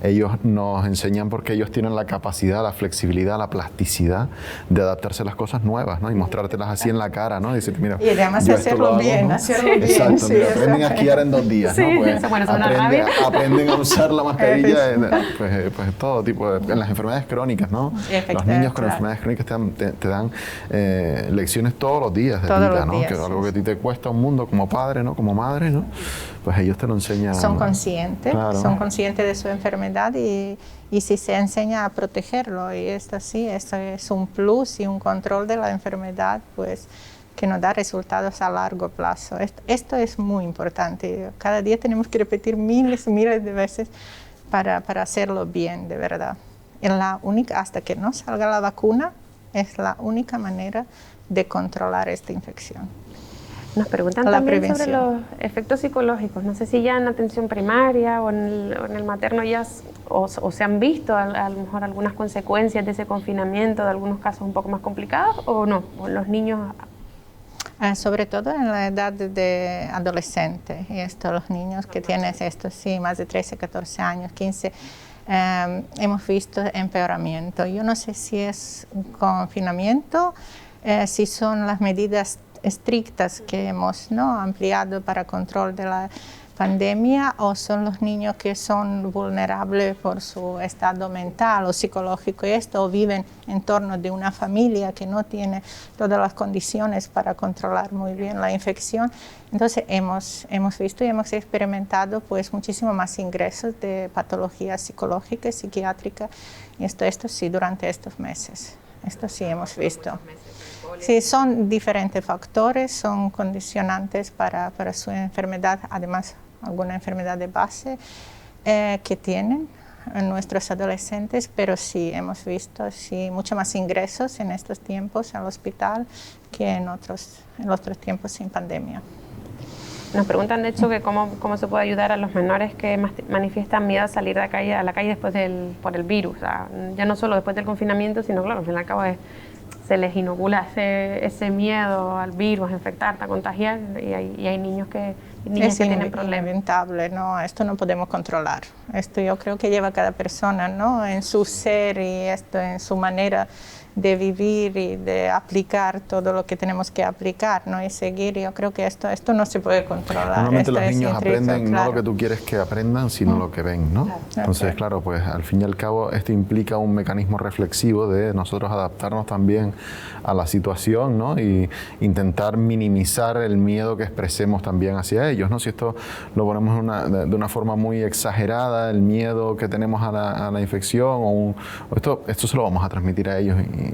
ellos nos enseñan porque ellos tienen la capacidad, la flexibilidad, la plasticidad de adaptarse a las cosas nuevas, ¿no? Y mostrártelas así en la cara, ¿no? Y decirte, mira, y además yo hacerlo bien, ¿no? Hacerlo bien. Exacto, mira, aprenden a esquiar en 2 días, ¿no? Pues aprenden a usar la mascarilla, pues todo tipo de, en las enfermedades crónicas, ¿no? Los niños con enfermedades crónicas te dan lecciones todos los días de vida, ¿no? Que es algo que a ti te cuesta un mundo como padre, ¿no? Como madre, ¿no? Pues ellos te lo enseñan. Son conscientes, claro. Son conscientes de su enfermedad y si se enseña a protegerlo, y esto es un plus y un control de la enfermedad, pues que nos da resultados a largo plazo. Esto es muy importante. Cada día tenemos que repetir miles y miles de veces para hacerlo bien, de verdad. Hasta que no salga la vacuna, es la única manera de controlar esta infección. Nos preguntan también sobre los efectos psicológicos. No sé si ya en atención primaria o en el materno ya o se han visto a lo mejor algunas consecuencias de ese confinamiento, de algunos casos un poco más complicados, o no, o los niños. Sobre todo en la edad de adolescente, y los niños que tienen más de 13, 14 años, 15, hemos visto empeoramiento. Yo no sé si es un confinamiento, si son las medidas estrictas que hemos ampliado para control de la pandemia, o son los niños que son vulnerables por su estado mental o psicológico o viven en torno de una familia que no tiene todas las condiciones para controlar muy bien la infección. Entonces hemos visto y hemos experimentado pues muchísimo más ingresos de patologías psicológicas, psiquiátricas, y esto sí durante estos meses. Esto sí hemos visto. Sí, son diferentes factores, son condicionantes para su enfermedad, además alguna enfermedad de base que tienen nuestros adolescentes, pero sí hemos visto mucho más ingresos en estos tiempos al hospital que en otros tiempos sin pandemia. Nos preguntan, de hecho, que cómo se puede ayudar a los menores que manifiestan miedo a salir a la calle después por el virus. O sea, ya no solo después del confinamiento, sino, claro, al fin y al cabo se les inocula ese miedo al virus, a infectarte, a contagiar, y hay niños que tienen problemas. Es inevitable, ¿no? Esto no podemos controlar. Esto yo creo que lleva cada persona, ¿no? En su ser y en su manera de vivir y de aplicar todo lo que tenemos que aplicar, ¿no? Y seguir. Yo creo que esto no se puede controlar. Normalmente los niños aprenden no lo que tú quieres que aprendan, sino lo que ven, ¿no? Claro. Entonces, claro, pues al fin y al cabo esto implica un mecanismo reflexivo de nosotros adaptarnos también a la situación, ¿no? Y intentar minimizar el miedo que expresemos también hacia ellos, ¿no? Si esto lo ponemos de una forma muy exagerada, el miedo que tenemos a la infección, esto se lo vamos a transmitir a ellos y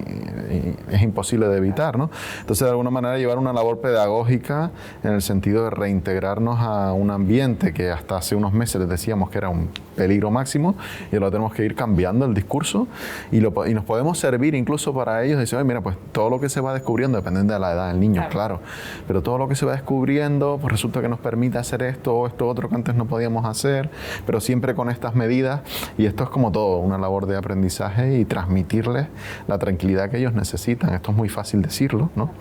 es imposible de evitar, ¿no? Entonces, de alguna manera, llevar una labor pedagógica en el sentido de reintegrarnos a un ambiente que hasta hace unos meses les decíamos que era un peligro máximo, y lo tenemos que ir cambiando el discurso y nos podemos servir incluso para ellos, decir, mira, pues todo lo que se va descubriendo, dependiendo de la edad del niño, claro, pero todo lo que se va descubriendo, pues resulta que nos permite hacer esto o esto otro que antes no podíamos hacer, pero siempre con estas medidas, y esto es como todo, una labor de aprendizaje y transmitirles la tranquilidad que ellos necesitan. Esto es muy fácil decirlo, ¿no?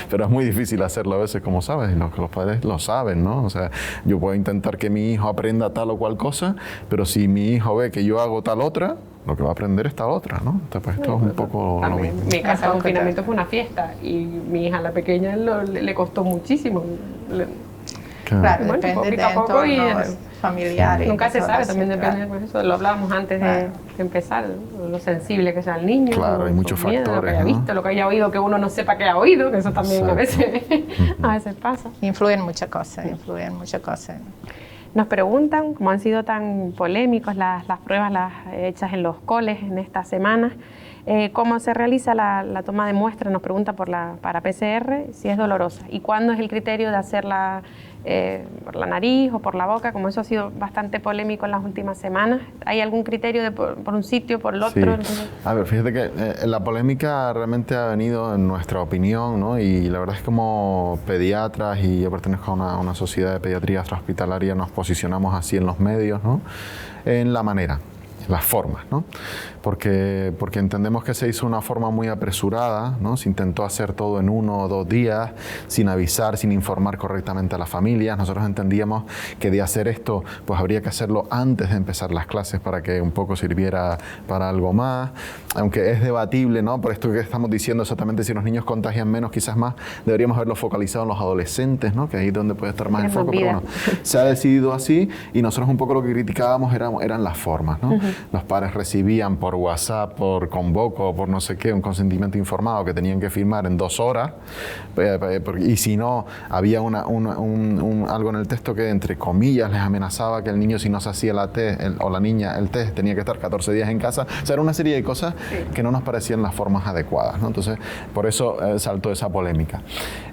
Pero es muy difícil hacerlo a veces, como sabes, y los padres lo saben, ¿no? O sea, yo puedo intentar que mi hijo aprenda tal o cual cosa, pero si mi hijo ve que yo hago tal otra, lo que va a aprender es tal otra, ¿no? Entonces, pues esto es un poco lo mismo. Mi casa de confinamiento fue una fiesta y mi hija, la pequeña, le costó muchísimo. Claro, depende de entornos familiares. Nunca se sabe, también depende, pues eso lo hablábamos antes de empezar, lo sensible que sea el niño. Claro, hay muchos factores, lo que haya visto, lo que haya oído, que uno no sepa que ha oído, que eso también a veces pasa. Influyen muchas cosas. Nos preguntan, como han sido tan polémicos las pruebas hechas en los coles en estas semanas, cómo se realiza la toma de muestra, nos pregunta para PCR, si es dolorosa, y cuándo es el criterio de hacerla por la nariz o por la boca, como eso ha sido bastante polémico en las últimas semanas. ¿Hay algún criterio de por un sitio, por el otro? Sí. A ver, fíjate que la polémica realmente ha venido en nuestra opinión, ¿no? Y la verdad es que como pediatras, y yo pertenezco a una sociedad de pediatría extrahospitalaria, nos posicionamos así en los medios, ¿no? En la manera, en las formas, ¿no? Porque entendemos que se hizo una forma muy apresurada, ¿no? Se intentó hacer todo en 1 o 2 días, sin avisar, sin informar correctamente a las familias. Nosotros entendíamos que de hacer esto, pues habría que hacerlo antes de empezar las clases para que un poco sirviera para algo más. Aunque es debatible, ¿no? Por esto que estamos diciendo exactamente, si los niños contagian menos, quizás más, deberíamos haberlo focalizado en los adolescentes, ¿no? Que ahí es donde puede estar más el foco. Pero bueno, se ha decidido así, y nosotros un poco lo que criticábamos eran las formas, ¿no? Los padres recibían por WhatsApp, por Convoco, por no sé qué, un consentimiento informado que tenían que firmar en 2 horas, y si no, había algo en el texto que, entre comillas, les amenazaba que el niño, si no se hacía o la niña el test, tenía que estar 14 días en casa. O sea, era una serie de cosas que no nos parecían las formas adecuadas, ¿no? Entonces, por eso saltó esa polémica.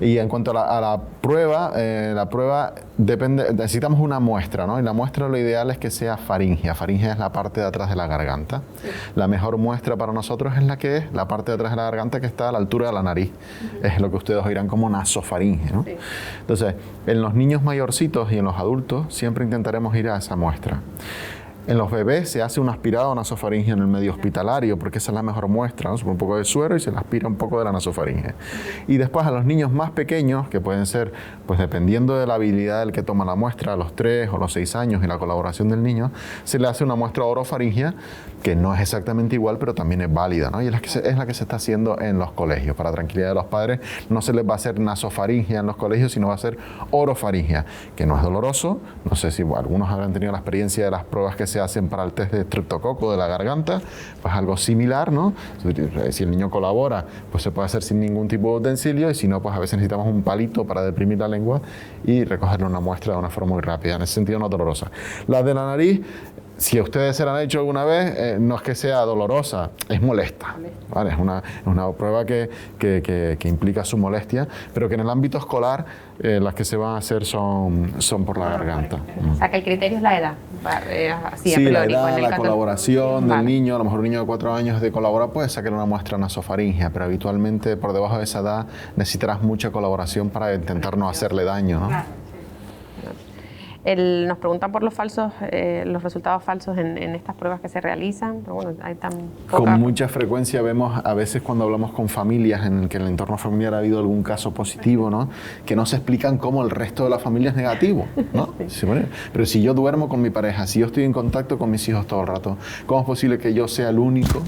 Y en cuanto a la prueba depende, necesitamos una muestra, ¿no? Y la muestra, lo ideal es que sea faríngea. Faríngea es la parte de atrás de la garganta. Sí. La mejor muestra para nosotros es la parte de atrás de la garganta, que está a la altura de la nariz. Es lo que ustedes oirán como nasofaringe, ¿no? Sí. Entonces, en los niños mayorcitos y en los adultos siempre intentaremos ir a esa muestra. En los bebés se hace un aspirado nasofaringe en el medio hospitalario, porque esa es la mejor muestra, ¿no? Se pone un poco de suero y se le aspira un poco de la nasofaringe. Y después a los niños más pequeños, que pueden ser, pues dependiendo de la habilidad del que toma la muestra, a los 3 o los 6 años y la colaboración del niño, se le hace una muestra orofaringia, que no es exactamente igual, pero también es válida, ¿no? Y es la que se está haciendo en los colegios. Para tranquilidad de los padres, no se les va a hacer nasofaringia en los colegios, sino va a ser orofaringia, que no es doloroso. No sé si algunos habrán tenido la experiencia de las pruebas que se hacen para el test de estreptococo de la garganta, pues algo similar, ¿no? Si el niño colabora, pues se puede hacer sin ningún tipo de utensilio, y si no, pues a veces necesitamos un palito para deprimir la lengua y recogerle una muestra de una forma muy rápida. En ese sentido, no dolorosa. La de la nariz, si ustedes se la han hecho alguna vez, no es que sea dolorosa, es molesta, ¿vale? Es una prueba que implica su molestia, pero que en el ámbito escolar las que se van a hacer son por la garganta. O sea, que el criterio es la edad. Así, sí, la edad, la colaboración del niño. A lo mejor un niño de 4 años de colaborar puede sacar una muestra nasofaringia, pero habitualmente por debajo de esa edad necesitarás mucha colaboración para intentar no hacerle daño, ¿no? Nos preguntan por los resultados falsos en estas pruebas que se realizan, pero bueno, hay tan poca... Con mucha frecuencia vemos, a veces cuando hablamos con familias en que en el entorno familiar ha habido algún caso positivo, ¿no? Que no se explican cómo el resto de la familia es negativo, ¿no? Sí, bueno, pero si yo duermo con mi pareja, si yo estoy en contacto con mis hijos todo el rato, ¿cómo es posible que yo sea el único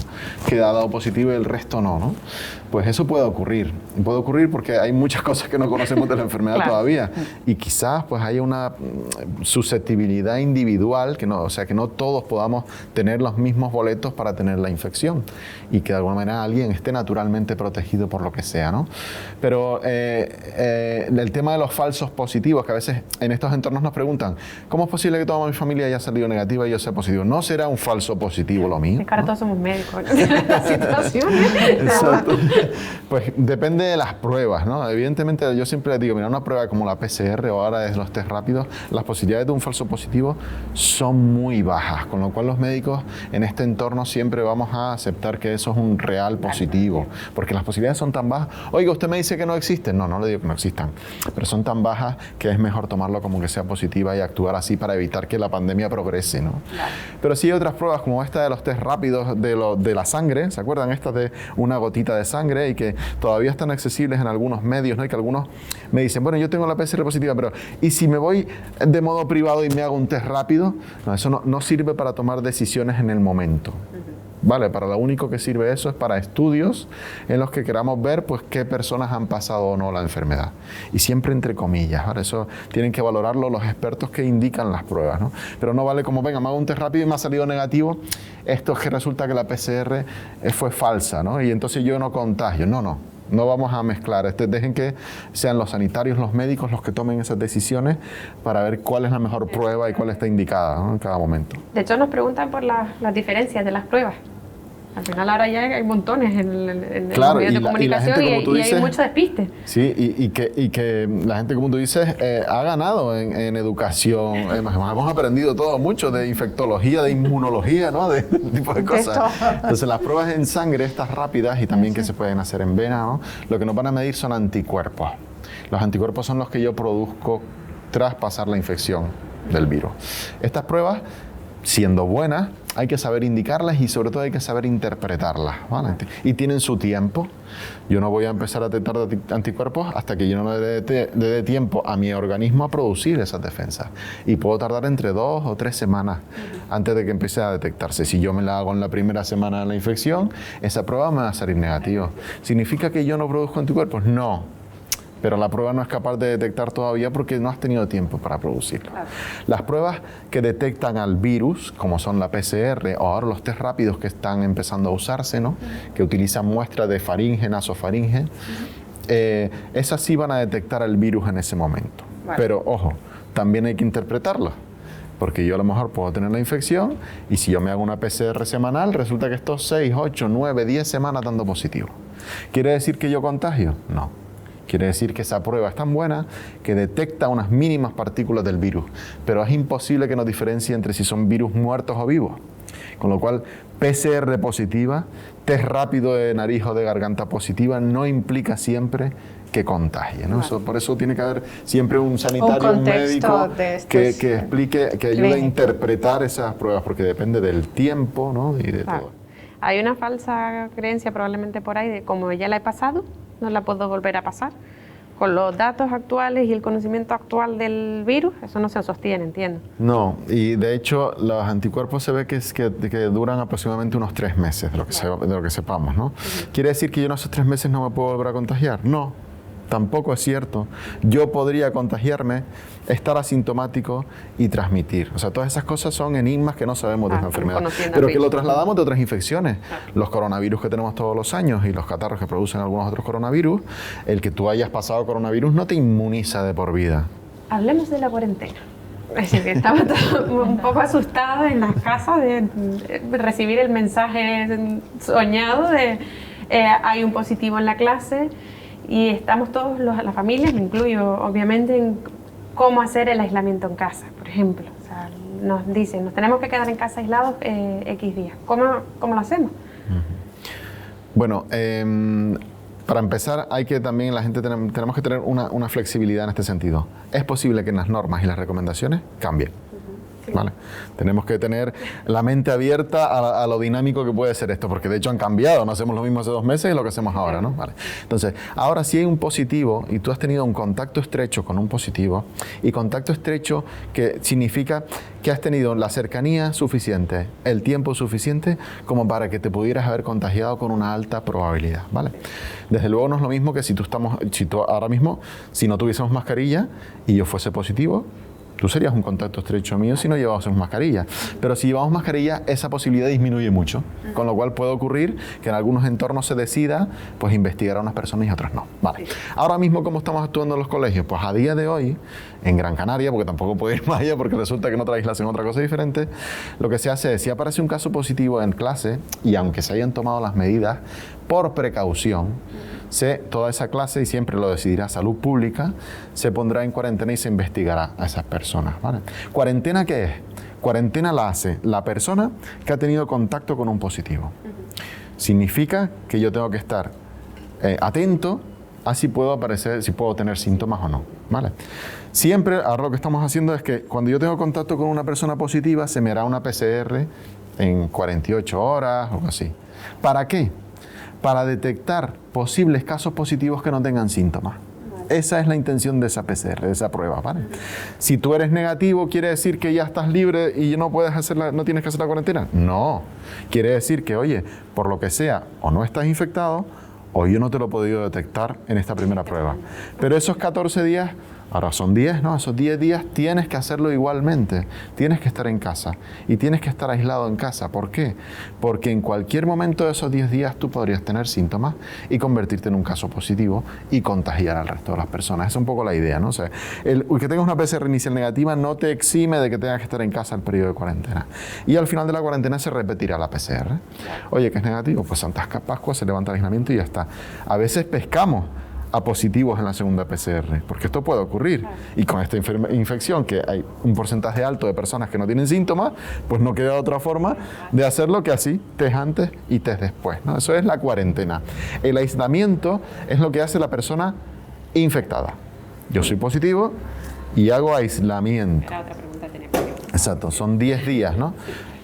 que ha dado positivo y el resto no, ¿no? Pues eso puede ocurrir porque hay muchas cosas que no conocemos de la enfermedad todavía, y quizás pues haya una susceptibilidad individual, o sea que no todos podamos tener los mismos boletos para tener la infección, y que de alguna manera alguien esté naturalmente protegido por lo que sea, ¿no? Pero el tema de los falsos positivos, que a veces en estos entornos nos preguntan, ¿cómo es posible que toda mi familia haya salido negativa y yo sea positivo? ¿No será un falso positivo lo mío? Es que ahora todos somos médicos en estas situaciones. Exacto. Pues depende de las pruebas, ¿no? Evidentemente yo siempre les digo, mira, una prueba como la PCR o ahora es los test rápidos, las posibilidades de un falso positivo son muy bajas, con lo cual los médicos en este entorno siempre vamos a aceptar que eso es un real positivo, porque las posibilidades son tan bajas. Oiga, usted me dice que no existen. No le digo que no existan, pero son tan bajas que es mejor tomarlo como que sea positiva y actuar así para evitar que la pandemia progrese, ¿no? Claro. Pero sí hay otras pruebas como esta de los test rápidos de la sangre, ¿se acuerdan? Estas de una gotita de sangre, y que todavía están accesibles en algunos medios, ¿no? Y que algunos me dicen, bueno, yo tengo la PCR positiva, pero ¿y si me voy de modo privado y me hago un test rápido? No, eso no sirve para tomar decisiones en el momento. Vale, para lo único que sirve eso es para estudios en los que queramos ver pues qué personas han pasado o no la enfermedad. Y siempre entre comillas, ¿vale? Eso tienen que valorarlo los expertos que indican las pruebas, ¿no? Pero no vale como, venga, me hago un test rápido y me ha salido negativo, esto es que resulta que la PCR fue falsa, ¿no? Y entonces yo no contagio. No vamos a mezclar. Dejen que sean los sanitarios, los médicos los que tomen esas decisiones para ver cuál es la mejor prueba y cuál está indicada, ¿no? En cada momento. De hecho, nos preguntan por las diferencias de las pruebas. Al final ahora ya hay montones en Claro, los medios de comunicación y hay mucho despiste. Sí, y que la gente, como tú dices, ha ganado en educación. Hemos aprendido todo mucho de infectología, de inmunología, ¿no? De este tipo de cosas. Entonces, las pruebas en sangre, estas rápidas y también que se pueden hacer en vena, ¿no? Lo que nos van a medir son anticuerpos. Los anticuerpos son los que yo produzco tras pasar la infección del virus. Estas pruebas, siendo buenas, hay que saber indicarlas y sobre todo hay que saber interpretarlas, ¿vale? Y tienen su tiempo. Yo no voy a empezar a detectar anticuerpos hasta que yo no le dé tiempo a mi organismo a producir esas defensas. Y puedo tardar entre 2 o 3 semanas antes de que empiece a detectarse. Si yo me la hago en la primera semana de la infección, esa prueba me va a salir negativa. ¿Significa que yo no produzco anticuerpos? No. Pero la prueba no es capaz de detectar todavía porque no has tenido tiempo para producirlo. Claro. Las pruebas que detectan al virus, como son la PCR o ahora los test rápidos que están empezando a usarse, ¿no? Que utilizan muestras de faringe, nasofaringe, esas sí van a detectar el virus en ese momento. Vale. Pero, ojo, también hay que interpretarlo. Porque yo a lo mejor puedo tener la infección y si yo me hago una PCR semanal, resulta que estoy 6, 8, 9, 10 semanas dando positivo. ¿Quiere decir que yo contagio? No. Quiere decir que esa prueba es tan buena que detecta unas mínimas partículas del virus, pero es imposible que nos diferencie entre si son virus muertos o vivos. Con lo cual, PCR positiva, test rápido de nariz o de garganta positiva no implica siempre que contagie, ¿no? Vale. Por eso tiene que haber siempre un sanitario, un médico que explique, que ayude a interpretar esas pruebas, porque depende del tiempo, ¿no? Y de todo. Hay una falsa creencia probablemente por ahí de como ya la he pasado, no la puedo volver a pasar. Con los datos actuales y el conocimiento actual del virus, eso no se sostiene, entiendo. No, y de hecho los anticuerpos se ve que duran aproximadamente unos 3 meses, de lo que sepamos, ¿no? ¿Quiere decir que yo en esos 3 meses no me puedo volver a contagiar? No, tampoco es cierto. Yo podría contagiarme, estar asintomático y transmitir. O sea, todas esas cosas son enigmas que no sabemos de esa enfermedad, pero que lo trasladamos de otras infecciones. Los coronavirus que tenemos todos los años y los catarros que producen algunos otros coronavirus, el que tú hayas pasado coronavirus no te inmuniza de por vida. Hablemos de la cuarentena. Es decir, que estaba todo un poco asustado en las casas de recibir el mensaje soñado de hay un positivo en la clase y estamos todos, la familia, me incluyo obviamente, en cómo hacer el aislamiento en casa, por ejemplo. O sea, nos dicen, nos tenemos que quedar en casa aislados X días. ¿Cómo lo hacemos? Bueno, para empezar, la gente tenemos que tener una flexibilidad en este sentido. Es posible que en las normas y las recomendaciones cambien. Sí. ¿Vale? Tenemos que tener la mente abierta a lo dinámico que puede ser esto, porque de hecho han cambiado, no hacemos lo mismo hace 2 meses y lo que hacemos ahora, ¿no? Vale. Entonces, ahora si hay un positivo y tú has tenido un contacto estrecho con un positivo, y contacto estrecho que significa que has tenido la cercanía suficiente, el tiempo suficiente como para que te pudieras haber contagiado con una alta probabilidad, ¿vale? Desde luego no es lo mismo que si tú ahora mismo, si no tuviésemos mascarilla y yo fuese positivo, tú serías un contacto estrecho mío si no llevásemos mascarilla. Pero si llevamos mascarilla, esa posibilidad disminuye mucho. Con lo cual puede ocurrir que en algunos entornos se decida pues investigar a unas personas y a otras no. Vale. Ahora mismo, ¿cómo estamos actuando en los colegios? Pues a día de hoy, en Gran Canaria, porque tampoco puedo ir más allá porque resulta que en otra isla hacen otra cosa diferente, lo que se hace es, si aparece un caso positivo en clase, y aunque se hayan tomado las medidas por precaución, toda esa clase, y siempre lo decidirá Salud Pública, se pondrá en cuarentena y se investigará a esas personas, ¿vale? ¿Cuarentena qué es? Cuarentena la hace la persona que ha tenido contacto con un positivo. Significa que yo tengo que estar atento a si puedo tener síntomas o no, ¿vale? Siempre, ahora lo que estamos haciendo es que cuando yo tengo contacto con una persona positiva, se me hará una PCR en 48 horas o así. ¿Para qué? Para detectar posibles casos positivos que no tengan síntomas. Esa es la intención de esa PCR, de esa prueba, ¿vale? Si tú eres negativo, ¿quiere decir que ya estás libre y no tienes que hacer la cuarentena? No. Quiere decir que, oye, por lo que sea, o no estás infectado, o yo no te lo he podido detectar en esta primera prueba. Pero esos 14 días Ahora son 10, ¿no? Esos 10 días tienes que hacerlo igualmente. Tienes que estar en casa y tienes que estar aislado en casa. ¿Por qué? Porque en cualquier momento de esos 10 días tú podrías tener síntomas y convertirte en un caso positivo y contagiar al resto de las personas. Esa es un poco la idea, ¿no? O sea, el que tengas una PCR inicial negativa no te exime de que tengas que estar en casa el periodo de cuarentena. Y al final de la cuarentena se repetirá la PCR. Oye, que es negativo, pues Santa Pascua, se levanta el aislamiento y ya está. A veces pescamos a positivos en la segunda PCR, porque esto puede ocurrir. Y con esta infección, que hay un porcentaje alto de personas que no tienen síntomas, pues no queda otra forma de hacerlo que así, test antes y test después, ¿no? Eso es la cuarentena. El aislamiento es lo que hace la persona infectada. Yo soy positivo y hago aislamiento. Era otra pregunta, tenía que ver. Exacto, son 10 días, ¿no?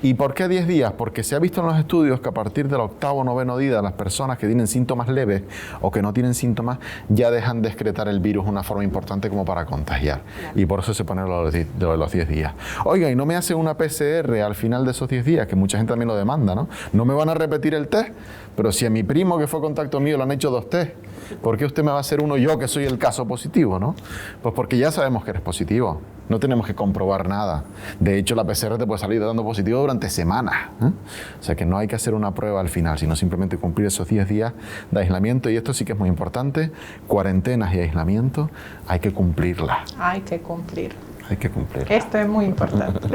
¿Y por qué 10 días? Porque se ha visto en los estudios que a partir del 8º o 9º día las personas que tienen síntomas leves o que no tienen síntomas ya dejan de excretar el virus de una forma importante como para contagiar. Y por eso se pone lo de los 10 días. Oiga, ¿y no me hacen una PCR al final de esos 10 días? Que mucha gente también lo demanda, ¿no? No me van a repetir el test, pero si a mi primo que fue contacto mío le han hecho 2 test, ¿por qué usted me va a hacer uno yo que soy el caso positivo, no? Pues porque ya sabemos que eres positivo. No tenemos que comprobar nada. De hecho, la PCR te puede salir dando positivo durante semanas, ¿eh? O sea que no hay que hacer una prueba al final, sino simplemente cumplir esos 10 días de aislamiento. Y esto sí que es muy importante. Cuarentenas y aislamiento, hay que cumplirlas. Hay que cumplir. Hay que cumplir. Esto es muy importante.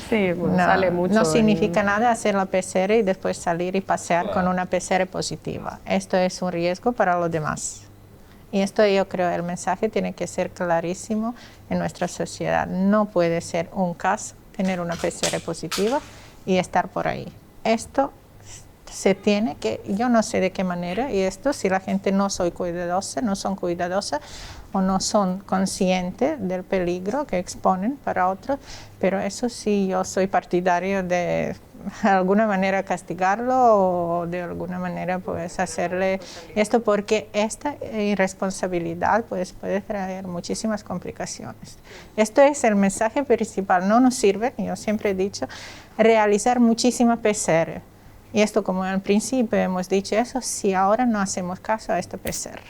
Sí, bueno, sale mucho. No significa nada hacer la PCR y después salir y pasear con una PCR positiva. Esto es un riesgo para los demás. Y esto yo creo el mensaje tiene que ser clarísimo en nuestra sociedad. No puede ser un caso tener una PCR positiva y estar por ahí. Esto se tiene que, yo no sé de qué manera, y esto si la gente no son cuidadosas o no son conscientes del peligro que exponen para otros, pero eso sí, yo soy partidario de alguna manera castigarlo o de alguna manera pues hacerle esto, porque esta irresponsabilidad pues puede traer muchísimas complicaciones. Esto es el mensaje principal. No nos sirve, yo siempre he dicho, realizar muchísima PCR. Y esto, como al principio hemos dicho eso, si ahora no hacemos caso a esta PCR.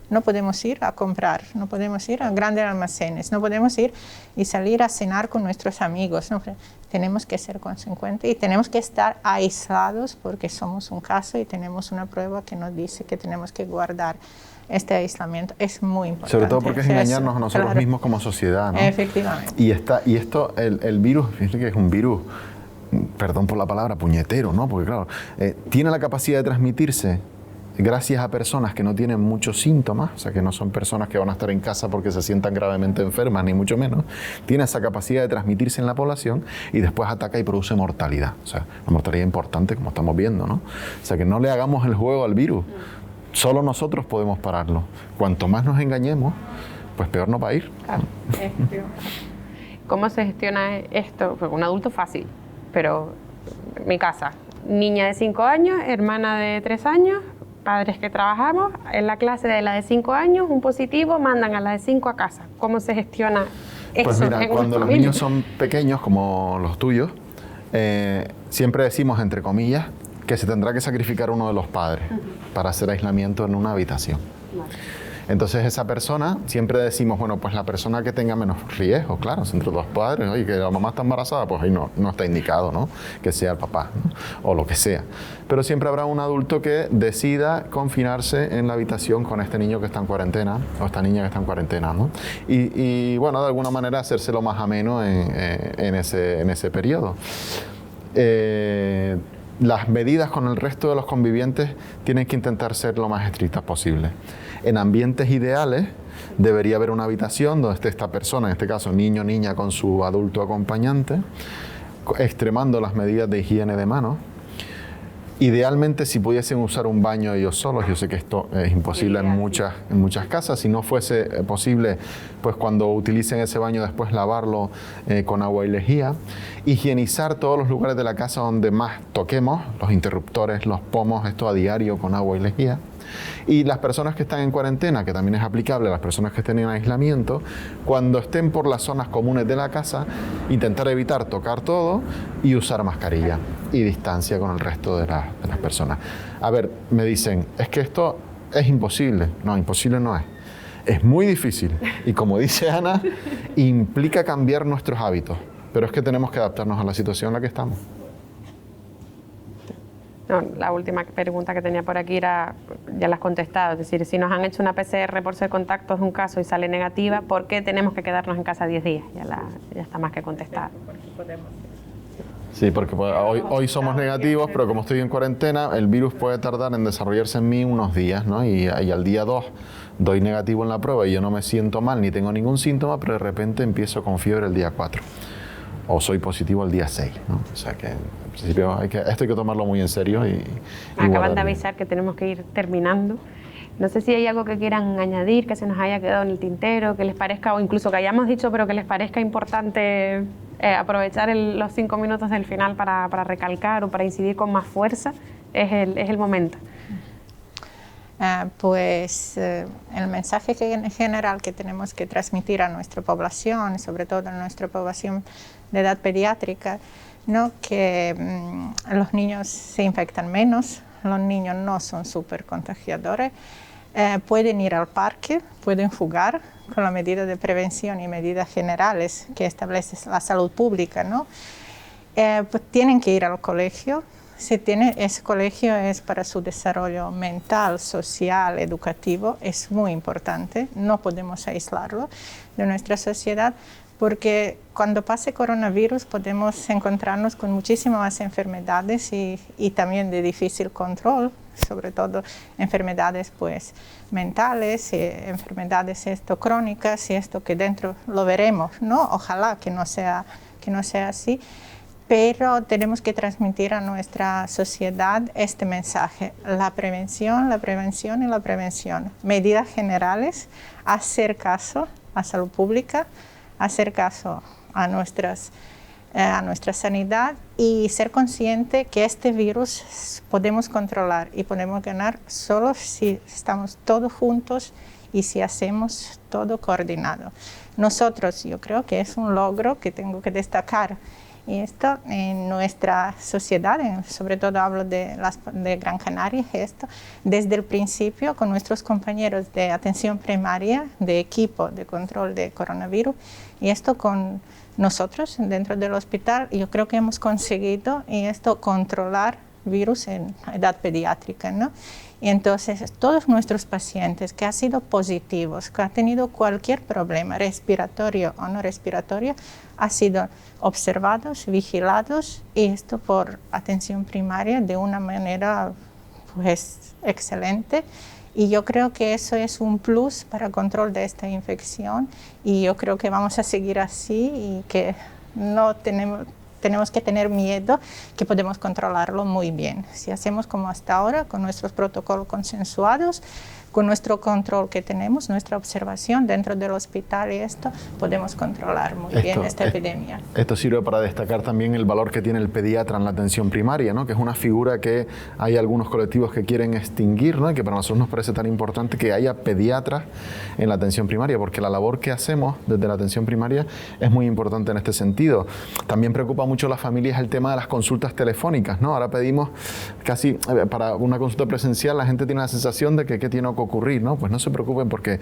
No podemos ir a comprar, no podemos ir a grandes almacenes, no podemos ir y salir a cenar con nuestros amigos. No, tenemos que ser consecuentes y tenemos que estar aislados porque somos un caso y tenemos una prueba que nos dice que tenemos que guardar este aislamiento. Es muy importante. Sobre todo porque es engañarnos a nosotros mismos como sociedad, ¿no? Efectivamente. Y esto, el virus, fíjate que es un virus, perdón por la palabra, puñetero, ¿no? Porque claro, tiene la capacidad de transmitirse gracias a personas que no tienen muchos síntomas, o sea, que no son personas que van a estar en casa porque se sientan gravemente enfermas, ni mucho menos. Tiene esa capacidad de transmitirse en la población y después ataca y produce mortalidad. O sea, una mortalidad importante, como estamos viendo, ¿no? O sea, que no le hagamos el juego al virus. Solo nosotros podemos pararlo. Cuanto más nos engañemos, pues peor nos va a ir. Claro. ¿Cómo se gestiona esto? Pues un adulto fácil, pero mi casa, niña de 5 años, hermana de 3 años, padres que trabajamos, en la clase de la de 5 años, un positivo, mandan a la de 5 a casa. ¿Cómo se gestiona eso? Pues mira, cuando los niños son pequeños, como los tuyos, siempre decimos, entre comillas, que se tendrá que sacrificar uno de los padres para hacer aislamiento en una habitación. Entonces esa persona, siempre decimos, bueno, pues la persona que tenga menos riesgo, claro, entre dos padres, oye, que la mamá está embarazada, pues ahí no está indicado, ¿no? Que sea el papá, ¿no? O lo que sea. Pero siempre habrá un adulto que decida confinarse en la habitación con este niño que está en cuarentena, o esta niña que está en cuarentena, ¿no? Y bueno, de alguna manera hacérselo más ameno en ese periodo. Las medidas con el resto de los convivientes tienen que intentar ser lo más estrictas posible. En ambientes ideales debería haber una habitación donde esté esta persona, en este caso niño o niña con su adulto acompañante, extremando las medidas de higiene de manos. Idealmente, si pudiesen usar un baño ellos solos, yo sé que esto es imposible en muchas casas. Si no fuese posible, pues cuando utilicen ese baño después lavarlo con agua y lejía. Higienizar todos los lugares de la casa donde más toquemos, los interruptores, los pomos, esto a diario con agua y lejía. Y las personas que están en cuarentena, que también es aplicable a las personas que estén en aislamiento, cuando estén por las zonas comunes de la casa, intentar evitar tocar todo y usar mascarilla y distancia con el resto de las personas. A ver, me dicen, es que esto es imposible. No, imposible no es. Es muy difícil y, como dice Ana, implica cambiar nuestros hábitos, pero es que tenemos que adaptarnos a la situación en la que estamos. No, la última pregunta que tenía por aquí era, ya la has contestado, es decir, si nos han hecho una PCR por ser contactos de un caso y sale negativa, ¿por qué tenemos que quedarnos en casa 10 días? Ya está más que contestada. Sí, porque hoy somos negativos, pero como estoy en cuarentena, el virus puede tardar en desarrollarse en mí unos días, ¿no? Y al día 2 doy negativo en la prueba y yo no me siento mal ni tengo ningún síntoma, pero de repente empiezo con fiebre el día 4. O soy positivo el día 6, ¿no? O sea que, en principio, esto hay que tomarlo muy en serio. Acaban de avisar que tenemos que ir terminando. No sé si hay algo que quieran añadir, que se nos haya quedado en el tintero, que les parezca, o incluso que hayamos dicho, pero que les parezca importante aprovechar los 5 minutos del final para recalcar o para incidir con más fuerza. Es el momento. El mensaje en general que tenemos que transmitir a nuestra población, sobre todo a nuestra población de edad pediátrica, ¿no? Que los niños se infectan menos, los niños no son súper contagiadores, pueden ir al parque, pueden jugar con la medida de prevención y medidas generales que establece la salud pública, ¿no? Pues tienen que ir al colegio. Ese colegio es para su desarrollo mental, social, educativo, es muy importante, no podemos aislarlo de nuestra sociedad, porque cuando pase coronavirus podemos encontrarnos con muchísimas enfermedades y también de difícil control, sobre todo enfermedades pues mentales, enfermedades crónicas, y esto que dentro lo veremos, ¿no? Ojalá que no sea así. Pero tenemos que transmitir a nuestra sociedad este mensaje: la prevención, la prevención y la prevención. Medidas generales, hacer caso a salud pública, hacer caso a nuestra sanidad y ser consciente que este virus podemos controlar y podemos ganar solo si estamos todos juntos y si hacemos todo coordinado. Nosotros, yo creo que es un logro que tengo que destacar. Y esto en nuestra sociedad, sobre todo hablo de Gran Canaria, esto desde el principio con nuestros compañeros de atención primaria, de equipo de control de coronavirus, y esto con nosotros dentro del hospital, yo creo que hemos conseguido controlar virus en edad pediátrica, ¿no? Y entonces todos nuestros pacientes que han sido positivos, que han tenido cualquier problema respiratorio o no respiratorio, han sido observados, vigilados, y esto por atención primaria de una manera pues excelente. Y yo creo que eso es un plus para el control de esta infección, y yo creo que vamos a seguir así y que no tenemos que tener miedo, que podemos controlarlo muy bien. Si hacemos como hasta ahora, con nuestros protocolos consensuados, con nuestro control que tenemos, nuestra observación dentro del hospital, y podemos controlar muy bien esta epidemia. Esto sirve para destacar también el valor que tiene el pediatra en la atención primaria, ¿no? Que es una figura que hay algunos colectivos que quieren extinguir, ¿no? Y que para nosotros nos parece tan importante que haya pediatras en la atención primaria, porque la labor que hacemos desde la atención primaria es muy importante en este sentido. También preocupa mucho a las familias el tema de las consultas telefónicas, ¿no? Ahora pedimos casi, para una consulta presencial, la gente tiene la sensación de que ¿qué tiene que ocurrir? ¿No? Pues no se preocupen, porque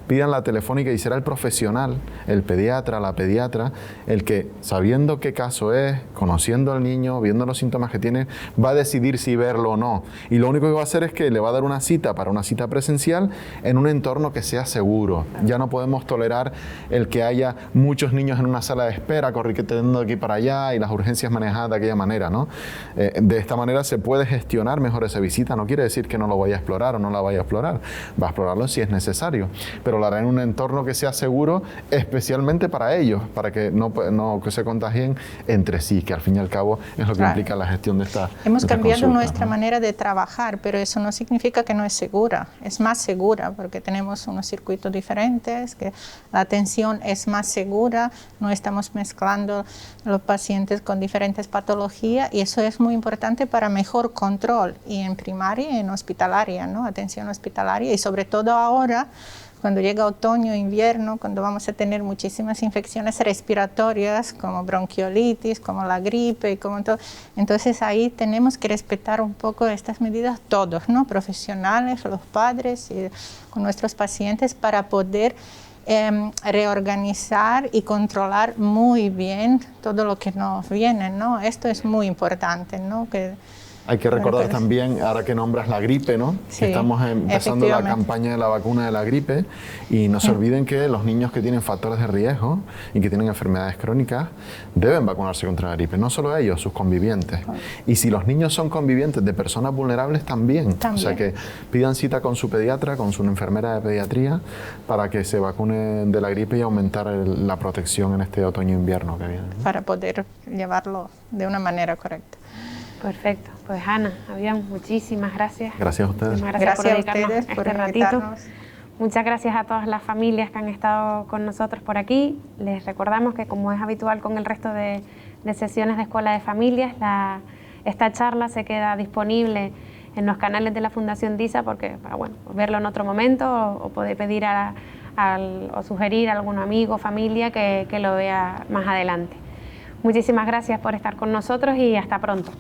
pidan la telefónica y será el profesional, el pediatra, la pediatra, el que, sabiendo qué caso es, conociendo al niño, viendo los síntomas que tiene, va a decidir si verlo o no. Y lo único que va a hacer es que le va a dar una cita para una cita presencial en un entorno que sea seguro. Ya no podemos tolerar el que haya muchos niños en una sala de espera, corriendo de aquí para allá y las urgencias manejadas de aquella manera, ¿no? De esta manera se puede gestionar mejor esa visita. No quiere decir que no lo vaya a explorar o no la vaya a explorar. Va a explorarlo si es necesario, pero lo hará en un entorno que sea seguro, especialmente para ellos, para que no que se contagien entre sí, que al fin y al cabo es lo que implica la gestión de esta Hemos cambiado consultas, nuestra manera de trabajar, pero eso no significa que no es segura. Es más segura porque tenemos unos circuitos diferentes, que la atención es más segura, no estamos mezclando los pacientes con diferentes patologías, y eso es muy importante para mejor control, y en primaria y en hospitalaria, ¿no? Atención hospitalaria, y sobre todo ahora cuando llega otoño, invierno, cuando vamos a tener muchísimas infecciones respiratorias como bronquiolitis, como la gripe y como todo. Entonces ahí tenemos que respetar un poco estas medidas todos, ¿no? Profesionales, los padres y con nuestros pacientes para poder reorganizar y controlar muy bien todo lo que nos viene, ¿no? Esto es muy importante, ¿no? Hay que recordar también, ahora que nombras la gripe, ¿no? Sí, que estamos empezando la campaña de la vacuna de la gripe y no se olviden que los niños que tienen factores de riesgo y que tienen enfermedades crónicas deben vacunarse contra la gripe, no solo ellos, sus convivientes. Y si los niños son convivientes de personas vulnerables también. O sea que pidan cita con su pediatra, con su enfermera de pediatría para que se vacunen de la gripe y aumentar la protección en este otoño-invierno que viene, ¿no? Para poder llevarlo de una manera correcta. Perfecto. Pues Ana, Avian, muchísimas gracias. Gracias a ustedes. Gracias por dedicarnos a ustedes por este ratito. invitarnos. Muchas gracias a todas las familias que han estado con nosotros por aquí. Les recordamos que, como es habitual con el resto de sesiones de Escuela de Familias, esta charla se queda disponible en los canales de la Fundación DISA porque, para verlo en otro momento o poder pedir o sugerir a algún amigo o familia que lo vea más adelante. Muchísimas gracias por estar con nosotros y hasta pronto.